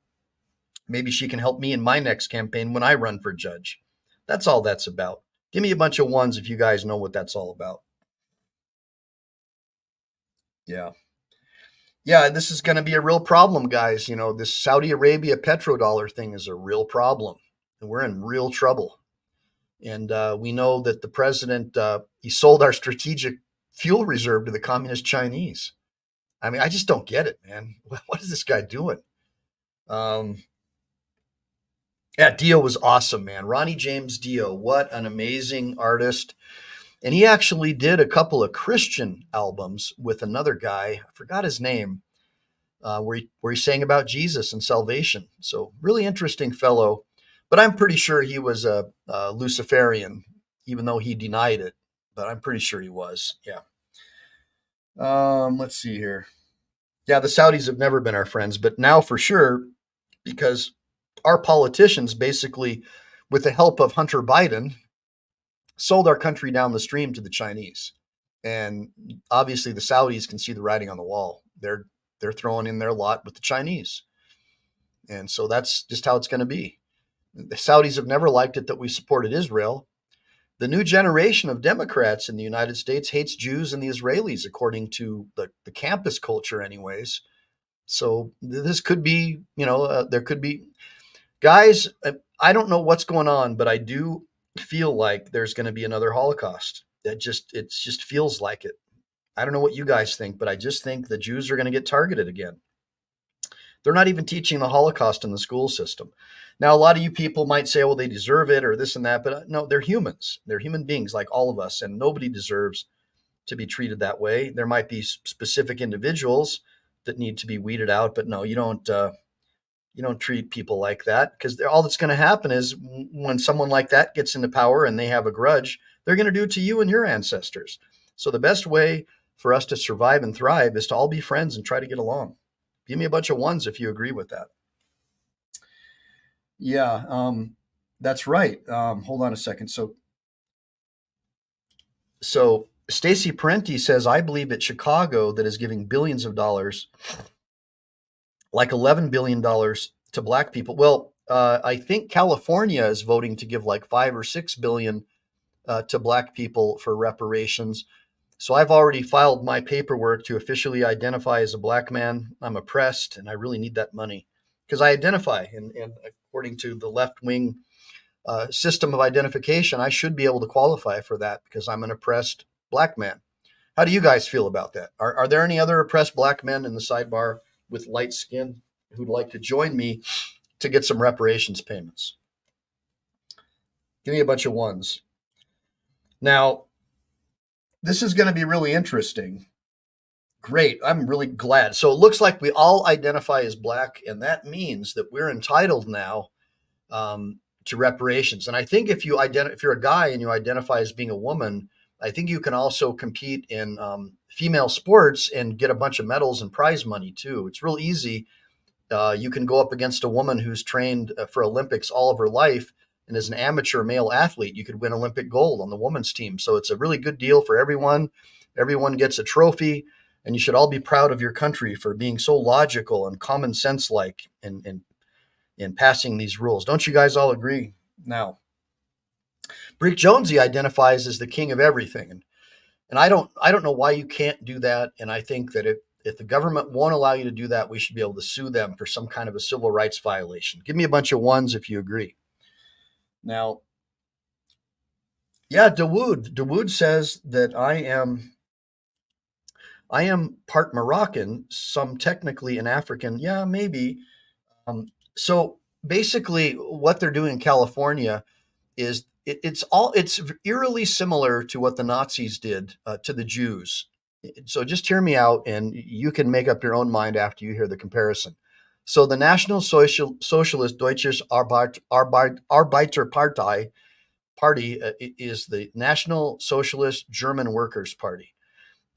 Maybe she can help me in my next campaign when I run for judge. That's all that's about. Give me a bunch of ones if you guys know what that's all about. Yeah. Yeah, this is going to be a real problem, guys. This Saudi Arabia petrodollar thing is a real problem, and we're in real trouble. And we know that the president, he sold our strategic fuel reserve to the communist Chinese. I mean, I just don't get it, man. What is this guy doing? Yeah, Dio was awesome, man. Ronnie James Dio, what an amazing artist. And he actually did a couple of Christian albums with another guy. I forgot his name, where he sang about Jesus and salvation. So really interesting fellow. But I'm pretty sure he was a Luciferian, even though he denied it. But I'm pretty sure he was. Yeah. Let's see here. Yeah, the Saudis have never been our friends, but now for sure, because our politicians basically, with the help of Hunter Biden, sold our country down the stream to the Chinese. And obviously the Saudis can see the writing on the wall. They're throwing in their lot with the Chinese. And so that's just how it's going to be. The Saudis have never liked it that we supported Israel. The new generation of Democrats in the United States hates Jews and the Israelis, according to the campus culture anyways. So this could be, there could be, guys, I don't know what's going on, but I do feel like there's going to be another Holocaust. It just feels like it. I don't know what you guys think, but I just think the Jews are going to get targeted again. They're not even teaching the Holocaust in the school system. Now, a lot of you people might say, well, they deserve it or this and that, but no, they're humans. They're human beings like all of us, and nobody deserves to be treated that way. There might be specific individuals that need to be weeded out, but no, you don't treat people like that, because all that's going to happen is when someone like that gets into power and they have a grudge, they're going to do it to you and your ancestors. So the best way for us to survive and thrive is to all be friends and try to get along. Give me a bunch of ones if you agree with that. Yeah, that's right. Hold on a second. So Stacy Parenti says, I believe it's Chicago that is giving billions of dollars, like $11 billion to Black people. Well, I think California is voting to give like $5 or $6 billion to Black people for reparations. So I've already filed my paperwork to officially identify as a Black man. I'm oppressed, and I really need that money because I identify. And according to the left-wing system of identification, I should be able to qualify for that because I'm an oppressed Black man. How do you guys feel about that? Are there any other oppressed Black men in the sidebar with light skin who'd like to join me to get some reparations payments? Give me a bunch of ones. Now, this is going to be really interesting. Great. I'm really glad. So it looks like we all identify as Black, and that means that we're entitled now to reparations. And I think if you're a guy and you identify as being a woman, I think you can also compete in female sports and get a bunch of medals and prize money too. It's real easy. You can go up against a woman who's trained for Olympics all of her life and is an amateur male athlete. You could win Olympic gold on the women's team. So it's a really good deal for everyone. Everyone gets a trophy, and you should all be proud of your country for being so logical and common sense like in passing these rules. Don't you guys all agree? Now, Brick Jonesy identifies as the king of everything. And I don't know why you can't do that. And I think that if the government won't allow you to do that, we should be able to sue them for some kind of a civil rights violation. Give me a bunch of ones if you agree. Now, yeah, Dawood says that I am part Moroccan, some technically an African. Yeah, maybe. So basically what they're doing in California is it's eerily similar to what the Nazis did to the Jews. So just hear me out, and you can make up your own mind after you hear the comparison. So the National Socialist Deutsches Arbeiterpartei Party is the National Socialist German Workers' Party.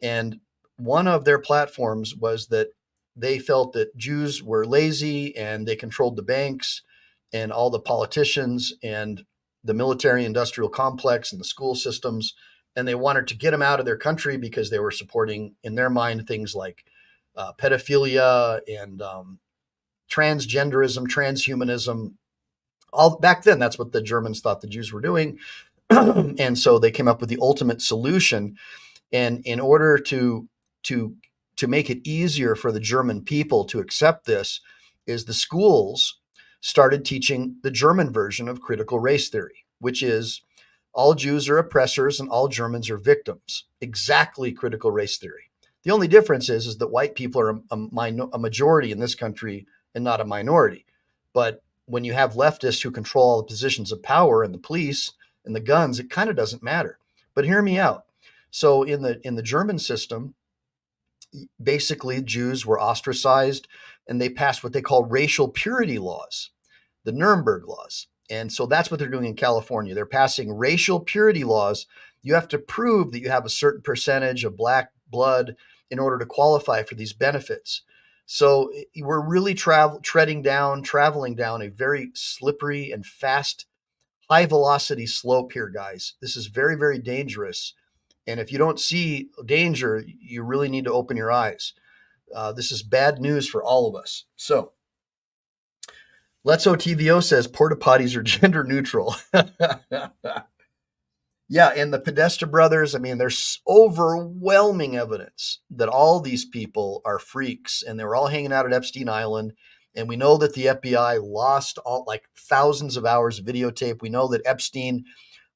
And one of their platforms was that they felt that Jews were lazy and they controlled the banks and all the politicians and the military industrial complex and the school systems. And they wanted to get them out of their country because they were supporting, in their mind, things like pedophilia and transgenderism, transhumanism. All back then, that's what the Germans thought the Jews were doing. And so they came up with the ultimate solution. And in order to make it easier for the German people to accept this, is the schools started teaching the German version of critical race theory, which is all Jews are oppressors and all Germans are victims. Exactly critical race theory. The only difference is that white people are a majority in this country and not a minority. But when you have leftists who control all the positions of power and the police and the guns, it kind of doesn't matter. But hear me out. So in the German system, basically Jews were ostracized, and they passed what they call racial purity laws, the Nuremberg laws. And so that's what they're doing in California. They're passing racial purity laws. You have to prove that you have a certain percentage of black blood in order to qualify for these benefits. So we're really traveling down a very slippery and fast, high velocity slope here, guys. This is very, very dangerous. And if you don't see danger, you really need to open your eyes. This is bad news for all of us. So, Let's OTVO says porta potties are gender neutral. Yeah, and the Podesta brothers, I mean, there's overwhelming evidence that all these people are freaks, and they were all hanging out at Epstein Island. And we know that the FBI lost thousands of hours of videotape. We know that Epstein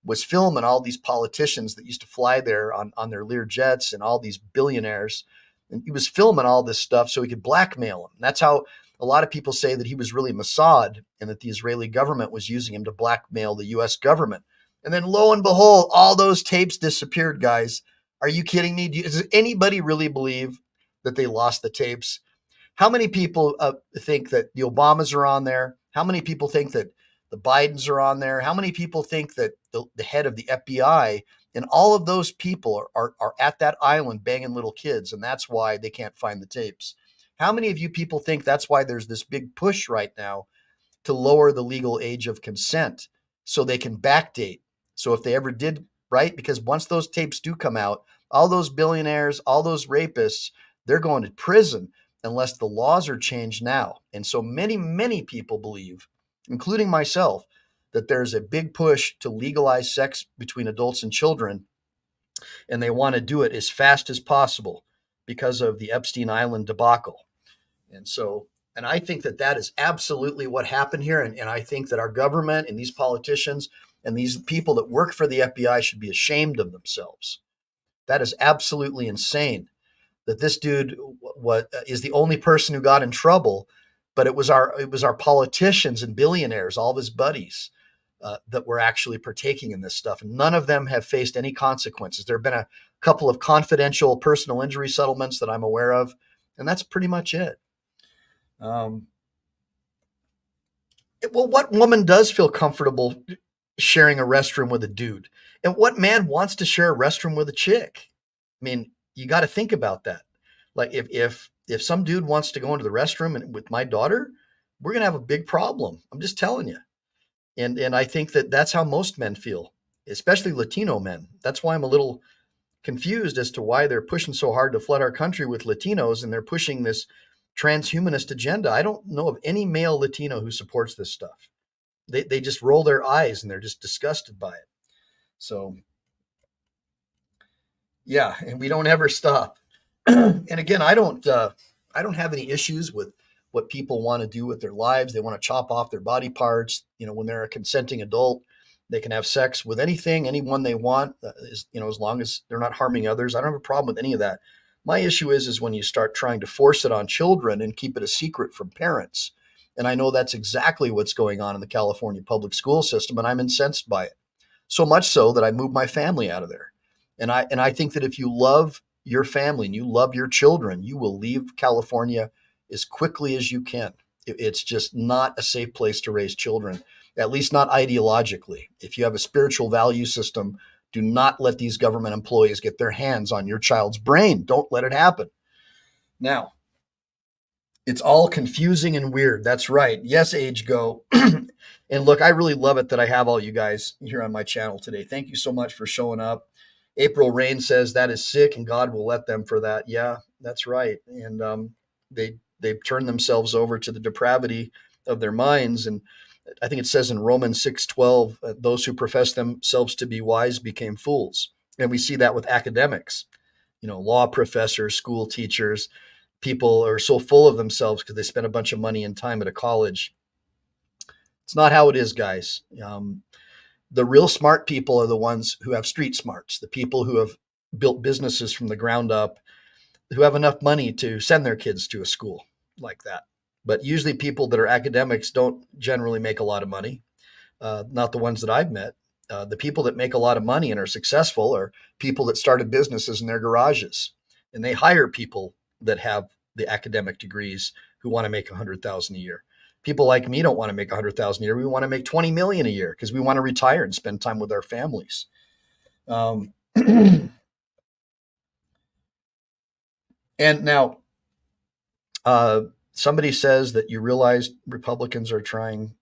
was filming all these politicians that used to fly there on their Lear jets and all these billionaires. And he was filming all this stuff so he could blackmail them. That's how a lot of people say that he was really Mossad and that the Israeli government was using him to blackmail the U.S. government. And then lo and behold, all those tapes disappeared, guys. Are you kidding me? Does anybody really believe that they lost the tapes? How many people think that the Obamas are on there? How many people think that the Bidens are on there? How many people think that the head of the FBI and all of those people are at that island banging little kids, and that's why they can't find the tapes? How many of you people think that's why there's this big push right now to lower the legal age of consent so they can backdate? So if they ever did, right? Because once those tapes do come out, all those billionaires, all those rapists, they're going to prison unless the laws are changed now. And so many, many people believe, including myself, that there's a big push to legalize sex between adults and children, and they want to do it as fast as possible because of the Epstein Island debacle. And I think that that is absolutely what happened here. And I think that our government and these politicians and these people that work for the FBI should be ashamed of themselves. That is absolutely insane that this dude is the only person who got in trouble, but it was our politicians and billionaires, all of his buddies, that were actually partaking in this stuff. And none of them have faced any consequences. There have been a couple of confidential personal injury settlements that I'm aware of, and that's pretty much it. Well, what woman does feel comfortable sharing a restroom with a dude? And what man wants to share a restroom with a chick? I mean, you got to think about that. Like if some dude wants to go into the restroom and with my daughter, we're gonna have a big problem. I'm just telling you. And I think that that's how most men feel, especially Latino men. That's why I'm a little confused as to why they're pushing so hard to flood our country with Latinos and they're pushing this transhumanist agenda. I don't know of any male Latino who supports this stuff. They just roll their eyes and they're just disgusted by it. So yeah, and we don't ever stop. And again, I don't have any issues with what people want to do with their lives. They want to chop off their body parts. When they're a consenting adult, they can have sex with anyone they want, as long as they're not harming others. I don't have a problem with any of that. My issue is when you start trying to force it on children and keep it a secret from parents. And I know that's exactly what's going on in the California public school system, and I'm incensed by it. So much so that I moved my family out of there. And I think that if you love your family and you love your children, you will leave California as quickly as you can. It's just not a safe place to raise children, at least not ideologically. If you have a spiritual value system, do not let these government employees get their hands on your child's brain. Don't let it happen. Now, it's all confusing and weird. That's right. Yes, age go. And look, I really love it that I have all you guys here on my channel today. Thank you so much for showing up. April Rain says that is sick and God will let them for that. Yeah, that's right. And they've turned themselves over to the depravity of their minds. And I think it says in Romans 6:12, those who profess themselves to be wise became fools. And we see that with academics, law professors, school teachers. People are so full of themselves because they spent a bunch of money and time at a college. It's not how it is, guys. The real smart people are the ones who have street smarts, the people who have built businesses from the ground up, who have enough money to send their kids to a school like that. But usually people that are academics don't generally make a lot of money, not the ones that I've met. The people that make a lot of money and are successful are people that started businesses in their garages, and they hire people that have the academic degrees who want to make $100,000 a year. People like me don't want to make $100,000 a year. We want to make $20 million a year because we want to retire and spend time with our families. And now, somebody says that you realize Republicans are trying.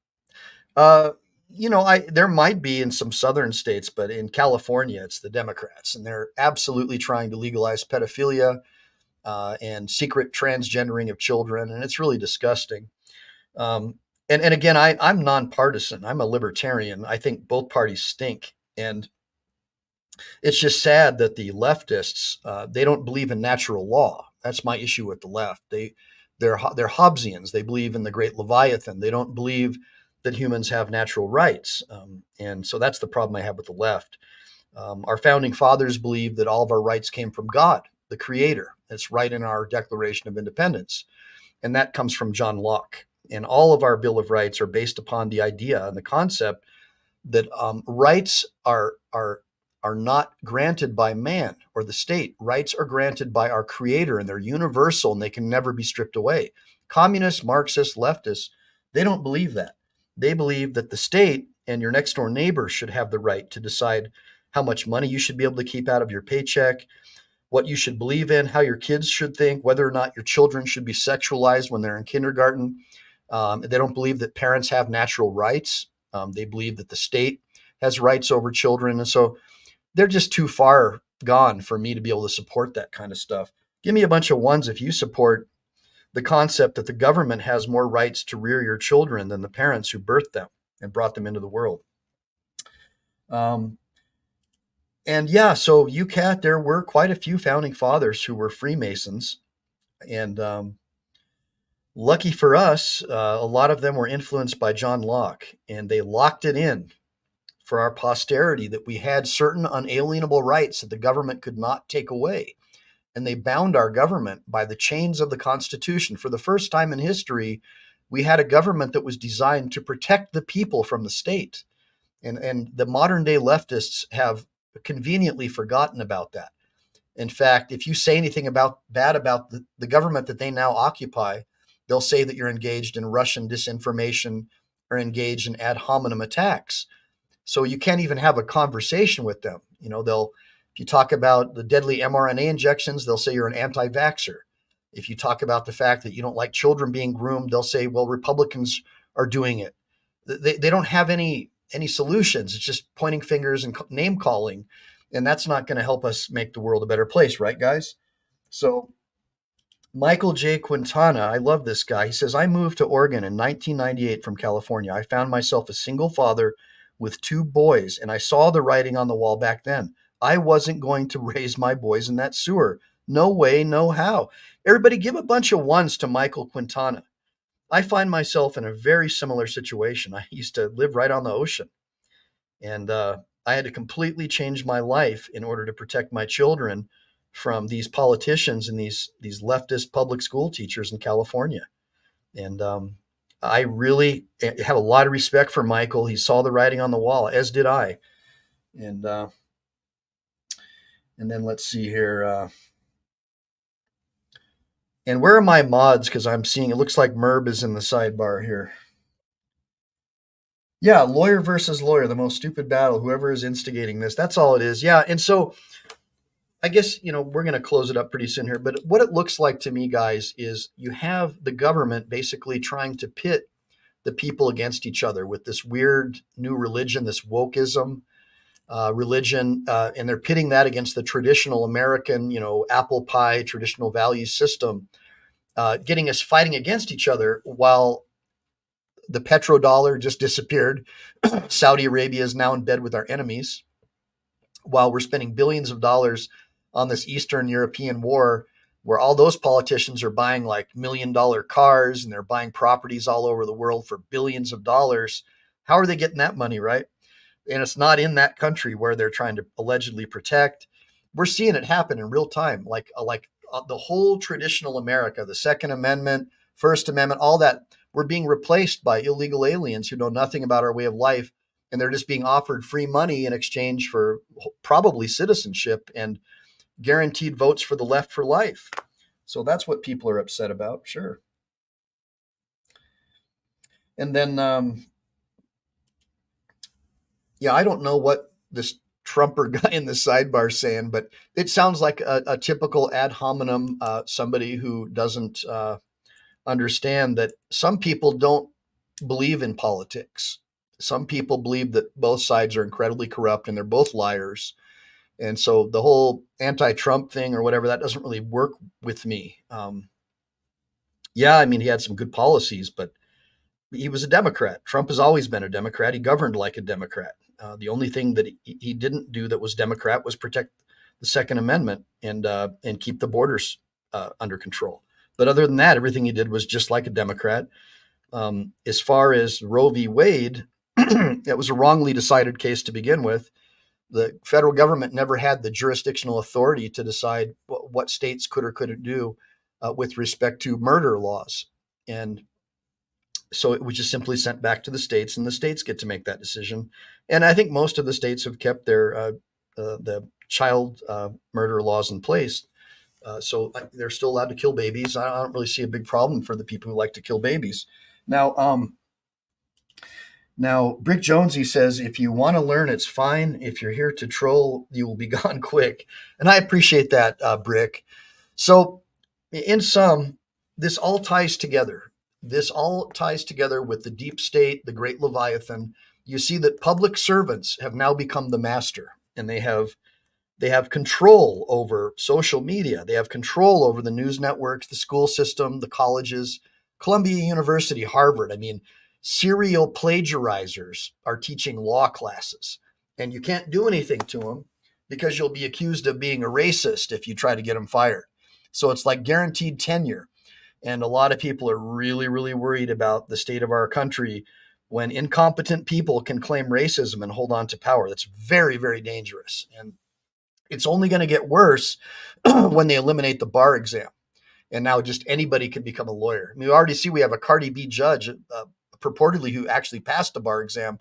There might be in some southern states, but in California, it's the Democrats, and they're absolutely trying to legalize pedophilia and secret transgendering of children, and it's really disgusting. And again, I'm nonpartisan. I'm a libertarian. I think both parties stink, and it's just sad that the leftists they don't believe in natural law. That's my issue with the left. They're Hobbesians. They believe in the great Leviathan. They don't believe that humans have natural rights, and so that's the problem I have with the left. Our founding fathers believed that all of our rights came from God, the Creator. It's right in our Declaration of Independence, and that comes from John Locke. And all of our Bill of Rights are based upon the idea and the concept that rights are not granted by man or the state. Rights are granted by our Creator, and they're universal, and they can never be stripped away. Communists, Marxists, leftists, they don't believe that. They believe that the state and your next door neighbor should have the right to decide how much money you should be able to keep out of your paycheck, what you should believe in, how your kids should think, whether or not your children should be sexualized when they're in kindergarten. They don't believe that parents have natural rights. They believe that the state has rights over children. And so they're just too far gone for me to be able to support that kind of stuff. Give me a bunch of ones if you support the concept that the government has more rights to rear your children than the parents who birthed them and brought them into the world. And yeah, so UCAT, there were quite a few founding fathers who were Freemasons. And lucky for us, a lot of them were influenced by John Locke, and they locked it in for our posterity that we had certain unalienable rights that the government could not take away. And they bound our government by the chains of the Constitution. For the first time in history, we had a government that was designed to protect the people from the state. And the modern day leftists have conveniently forgotten about that. In fact, if you say anything bad about the government that they now occupy, they'll say that you're engaged in Russian disinformation are engaged in ad hominem attacks. So you can't even have a conversation with them. You know, if you talk about the deadly mRNA injections, they'll say you're an anti-vaxxer. If you talk about the fact that you don't like children being groomed, they'll say, well, Republicans are doing it. They don't have any solutions. It's just pointing fingers and name calling. And that's not going to help us make the world a better place, right, guys? So Michael J. Quintana, I love this guy. He says, I moved to Oregon in 1998 from California. I found myself a single father with 2 boys, and I saw the writing on the wall back then. I wasn't going to raise my boys in that sewer. No way, no how. Everybody give a bunch of ones to Michael Quintana. I find myself in a very similar situation. I used to live right on the ocean, and I had to completely change my life in order to protect my children from these politicians and these leftist public school teachers in California. And I really have a lot of respect for Michael. He saw the writing on the wall, as did I. And then let's see here. And where are my mods? Because I'm seeing it looks like Merb is in the sidebar here. Yeah, lawyer versus lawyer, the most stupid battle. Whoever is instigating this, that's all it is. Yeah, and so I guess, we're going to close it up pretty soon here. But what it looks like to me, guys, is you have the government basically trying to pit the people against each other with this weird new religion, this wokeism religion, and they're pitting that against the traditional American, apple pie, traditional value system, getting us fighting against each other while the petrodollar just disappeared. Saudi Arabia is now in bed with our enemies, while we're spending billions of dollars on this Eastern European war, where all those politicians are buying like $1 million cars and they're buying properties all over the world for billions of dollars. How are they getting that money, right? And it's not in that country where they're trying to allegedly protect. We're seeing it happen in real time, like the whole traditional America, the Second Amendment, First Amendment, all that. We're being replaced by illegal aliens who know nothing about our way of life, and they're just being offered free money in exchange for probably citizenship and guaranteed votes for the left for life. So that's what people are upset about, sure. And then, I don't know what this Trumper guy in the sidebar is saying, but it sounds like a typical ad hominem, somebody who doesn't understand that some people don't believe in politics. Some people believe that both sides are incredibly corrupt and they're both liars. And so the whole anti-Trump thing or whatever, that doesn't really work with me. He had some good policies, but he was a Democrat. Trump has always been a Democrat. He governed like a Democrat. The only thing that he didn't do that was Democrat was protect the Second Amendment and keep the borders under control. But other than that, everything he did was just like a Democrat. As far as Roe v. Wade, it was a wrongly decided case to begin with. The federal government never had the jurisdictional authority to decide what states could or couldn't do with respect to murder laws. And so it was just simply sent back to the states, and the states get to make that decision. And I think most of the states have kept their the child murder laws in place. So they're still allowed to kill babies. I don't really see a big problem for the people who like to kill babies. Now, Brick Jonesy says, if you want to learn, it's fine. If you're here to troll, you will be gone quick. And I appreciate that, Brick. So in sum, this all ties together. This all ties together with the deep state, the great Leviathan. You see that public servants have now become the master, and they have control over social media. They have control over the news networks, the school system, the colleges, Columbia University, Harvard. Serial plagiarizers are teaching law classes, and you can't do anything to them because you'll be accused of being a racist if you try to get them fired. So it's like guaranteed tenure. And a lot of people are really, really worried about the state of our country when incompetent people can claim racism and hold on to power. That's very, very dangerous. And it's only going to get worse when they eliminate the bar exam. And now just anybody can become a lawyer. We already see we have a Cardi B judge purportedly who actually passed the bar exam.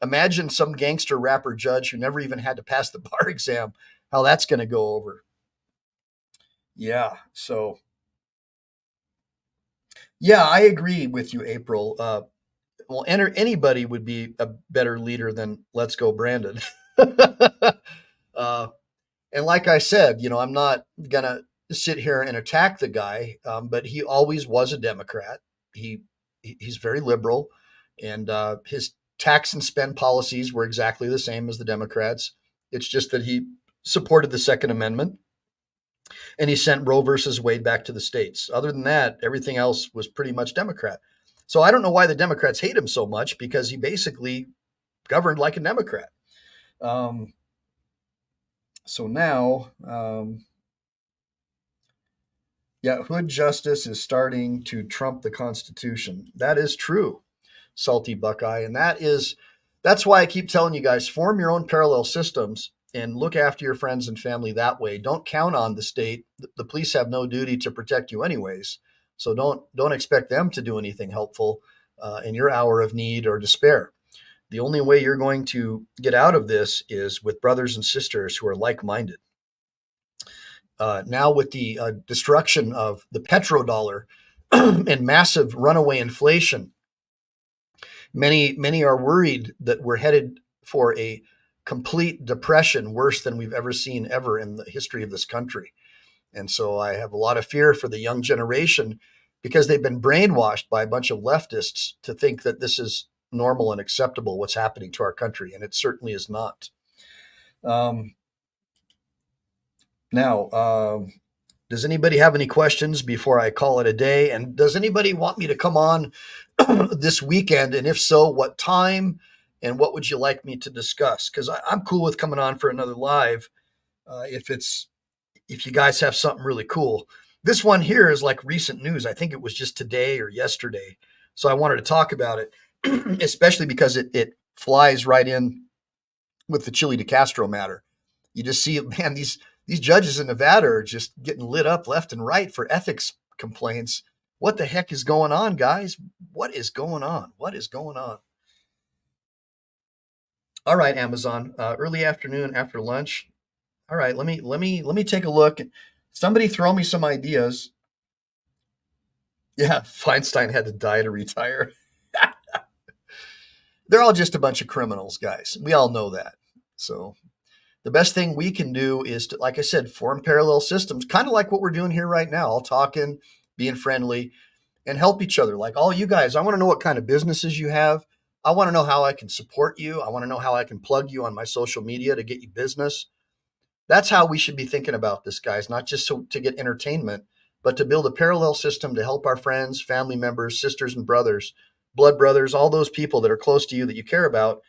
Imagine some gangster rapper judge who never even had to pass the bar exam, how that's going to go over. Yeah. So, yeah, I agree with you, April. Well, anybody would be a better leader than Let's Go Brandon. And like I said, I'm not going to sit here and attack the guy, but he always was a Democrat. He's very liberal, and his tax and spend policies were exactly the same as the Democrats. It's just that he supported the Second Amendment, and he sent Roe versus Wade back to the states. Other than that, everything else was pretty much Democrat. So I don't know why the Democrats hate him so much, because he basically governed like a Democrat. So now, hood justice is starting to trump the Constitution. That is true, Salty Buckeye. And that's why I keep telling you guys, form your own parallel systems and look after your friends and family that way. Don't count on the state. The police have no duty to protect you anyways. So don't expect them to do anything helpful in your hour of need or despair. The only way you're going to get out of this is with brothers and sisters who are like-minded. Now with the destruction of the petrodollar and massive runaway inflation, many are worried that we're headed for a complete depression, worse than we've ever seen ever in the history of this country. And so I have a lot of fear for the young generation, because they've been brainwashed by a bunch of leftists to think that this is normal and acceptable, what's happening to our country, and it certainly is not. Now, does anybody have any questions before I call it a day? And does anybody want me to come on this weekend? And if so, what time? And what would you like me to discuss? Because I'm cool with coming on for another live if you guys have something really cool. This one here is like recent news. I think it was just today or yesterday. So I wanted to talk about it, especially because it flies right in with the Chile de Castro matter. You just see, man, these judges in Nevada are just getting lit up left and right for ethics complaints. What the heck is going on, guys? What is going on? What is going on? All right, Amazon, early afternoon after lunch. All right, let me take a look. Somebody throw me some ideas. Yeah, Feinstein had to die to retire. They're all just a bunch of criminals, guys. We all know that. So the best thing we can do is to, like I said, form parallel systems, kind of like what we're doing here right now, all talking, being friendly, and help each other. Like all you guys, I want to know what kind of businesses you have. I want to know how I can support you. I want to know how I can plug you on my social media to get you business. That's how we should be thinking about this, guys, not just to get entertainment, but to build a parallel system to help our friends, family members, sisters and brothers, blood brothers, all those people that are close to you that you care about.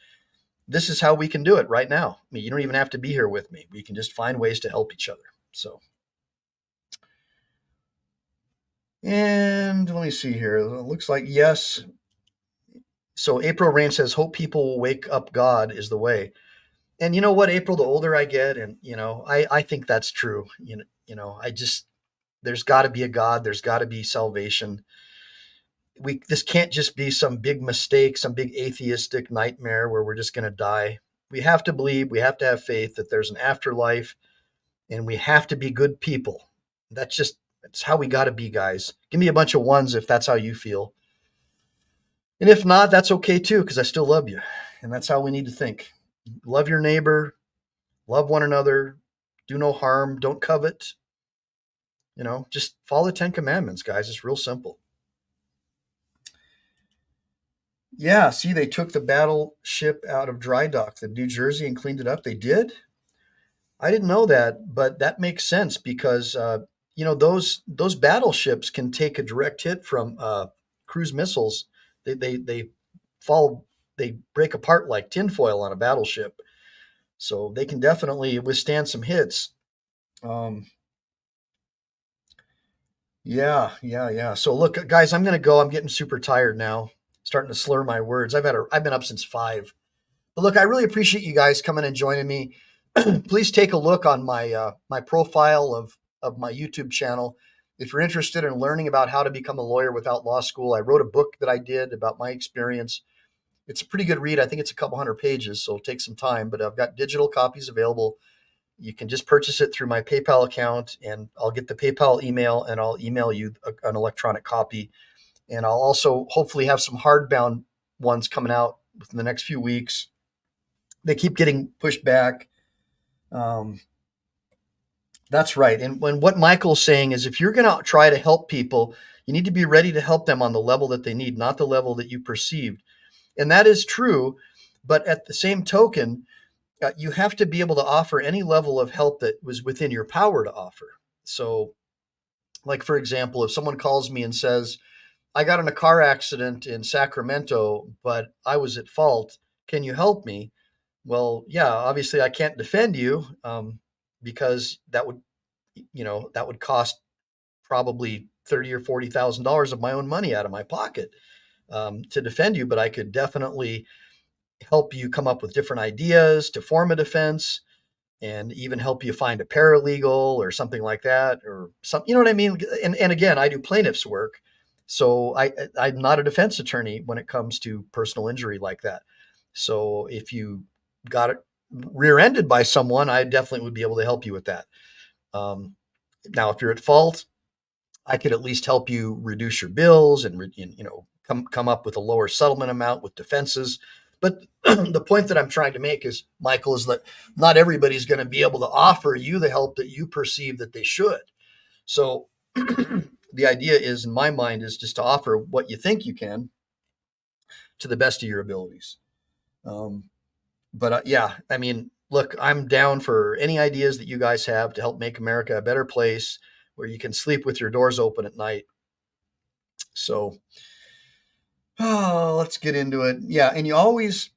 This is how we can do it right now. I mean, you don't even have to be here with me. We can just find ways to help each other. So, and let me see here. It looks like yes. So April Rain says, hope people will wake up. God is the way. And you know what, April, the older I get, and, I think that's true. There's got to be a God. There's got to be salvation. This can't just be some big mistake, some big atheistic nightmare where we're just going to die. We have to believe, we have to have faith that there's an afterlife, and we have to be good people. That's how we got to be, guys. Give me a bunch of ones if that's how you feel. And if not, that's okay too, because I still love you. And that's how we need to think. Love your neighbor, love one another, do no harm, don't covet. Just follow the 10 Commandments, guys. It's real simple. Yeah, see, they took the battleship out of dry dock, the New Jersey, and cleaned it up. They did? I didn't know that, but that makes sense because, those battleships can take a direct hit from cruise missiles. They break apart like tinfoil on a battleship. So they can definitely withstand some hits. Yeah. So look, guys, I'm going to go. I'm getting super tired now, starting to slur my words. I've been up since 5. But look, I really appreciate you guys coming and joining me. Please take a look on my my profile of my YouTube channel. If you're interested in learning about how to become a lawyer without law school, I wrote a book that I did about my experience. It's a pretty good read. I think it's a couple hundred pages, so it'll take some time, but I've got digital copies available. You can just purchase it through my PayPal account, and I'll get the PayPal email, and I'll email you an electronic copy. And I'll also hopefully have some hardbound ones coming out within the next few weeks. They keep getting pushed back. That's right. And what Michael's saying is if you're going to try to help people, you need to be ready to help them on the level that they need, not the level that you perceived. And that is true. But at the same token, you have to be able to offer any level of help that was within your power to offer. So, like, for example, if someone calls me and says, I got in a car accident in Sacramento, but I was at fault. Can you help me? Well, yeah, obviously I can't defend you because that would cost probably $30,000 or $40,000 of my own money out of my pocket to defend you. But I could definitely help you come up with different ideas to form a defense, and even help you find a paralegal or something like that, or some, you know what I mean? And again, I do plaintiff's work. So I'm not a defense attorney when it comes to personal injury like that. So if you got it rear-ended by someone, I definitely would be able to help you with that. Now, if you're at fault, I could at least help you reduce your bills and come up with a lower settlement amount with defenses. But the point that I'm trying to make is, Michael, is that not everybody's going to be able to offer you the help that you perceive that they should. So the idea is, in my mind, is just to offer what you think you can to the best of your abilities. Yeah, I mean, look, I'm down for any ideas that you guys have to help make America a better place where you can sleep with your doors open at night. So, let's get into it. Yeah, and you always,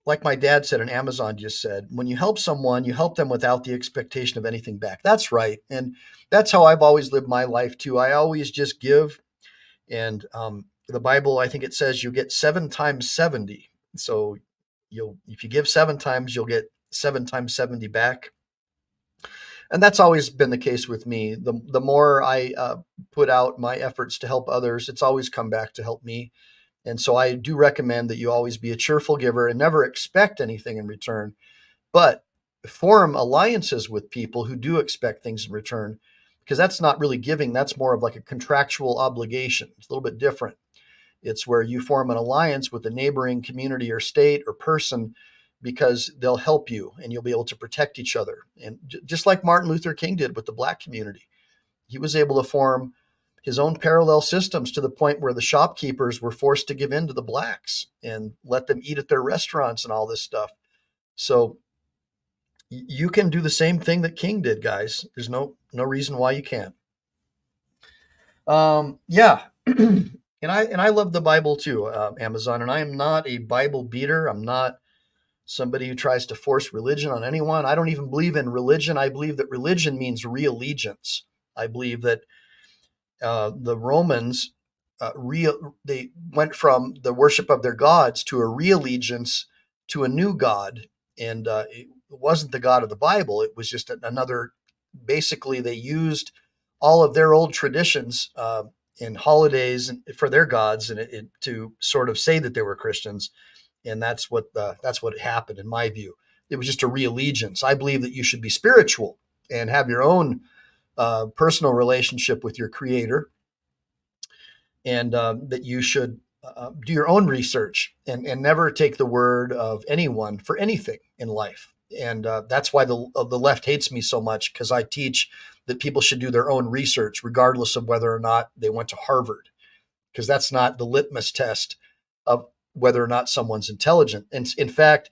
like my dad said and Amazon just said, when you help someone, you help them without the expectation of anything back. That's right. And that's how I've always lived my life too. I always just give. And the Bible, I think it says you get 7 times 70. So if you give 7 times, you'll get 7 times 70 back. And that's always been the case with me. The more I put out my efforts to help others, it's always come back to help me. And so I do recommend that you always be a cheerful giver and never expect anything in return, but form alliances with people who do expect things in return, because that's not really giving. That's more of like a contractual obligation. It's a little bit different. It's where you form an alliance with a neighboring community or state or person because they'll help you and you'll be able to protect each other. And just like Martin Luther King did with the Black community, he was able to form his own parallel systems to the point where the shopkeepers were forced to give in to the blacks and let them eat at their restaurants and all this stuff. So you can do the same thing that King did, guys. There's no reason why you can't. Yeah. And I love the Bible too, Amazon, and I am not a Bible beater. I'm not somebody who tries to force religion on anyone. I don't even believe in religion. I believe that religion means re-allegiance. I believe that the Romans they went from the worship of their gods to a re-allegiance to a new God, and it wasn't the God of the Bible. It was just another. Basically, they used all of their old traditions and holidays for their gods, and to sort of say that they were Christians, and that's what happened in my view. It was just a re-allegiance. I believe that you should be spiritual and have your own personal relationship with your Creator, and that you should do your own research and never take the word of anyone for anything in life. And that's why the left hates me so much, because I teach that people should do their own research regardless of whether or not they went to Harvard, because that's not the litmus test of whether or not someone's intelligent. And in fact,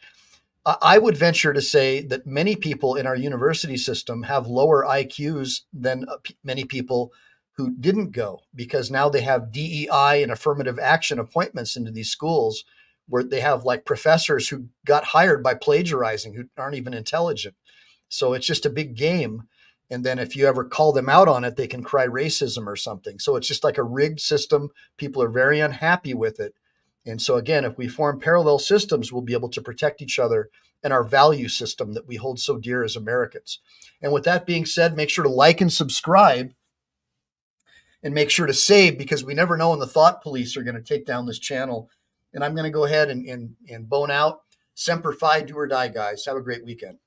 I would venture to say that many people in our university system have lower IQs than many people who didn't go, because now they have DEI and affirmative action appointments into these schools where they have like professors who got hired by plagiarizing who aren't even intelligent. So it's just a big game. And then if you ever call them out on it, they can cry racism or something. So it's just like a rigged system. People are very unhappy with it. And so again, if we form parallel systems, we'll be able to protect each other and our value system that we hold so dear as Americans. And with that being said, make sure to like and subscribe, and make sure to save, because we never know when the thought police are going to take down this channel. And I'm going to go ahead and bone out. Semper Fi, do or die, guys. Have a great weekend.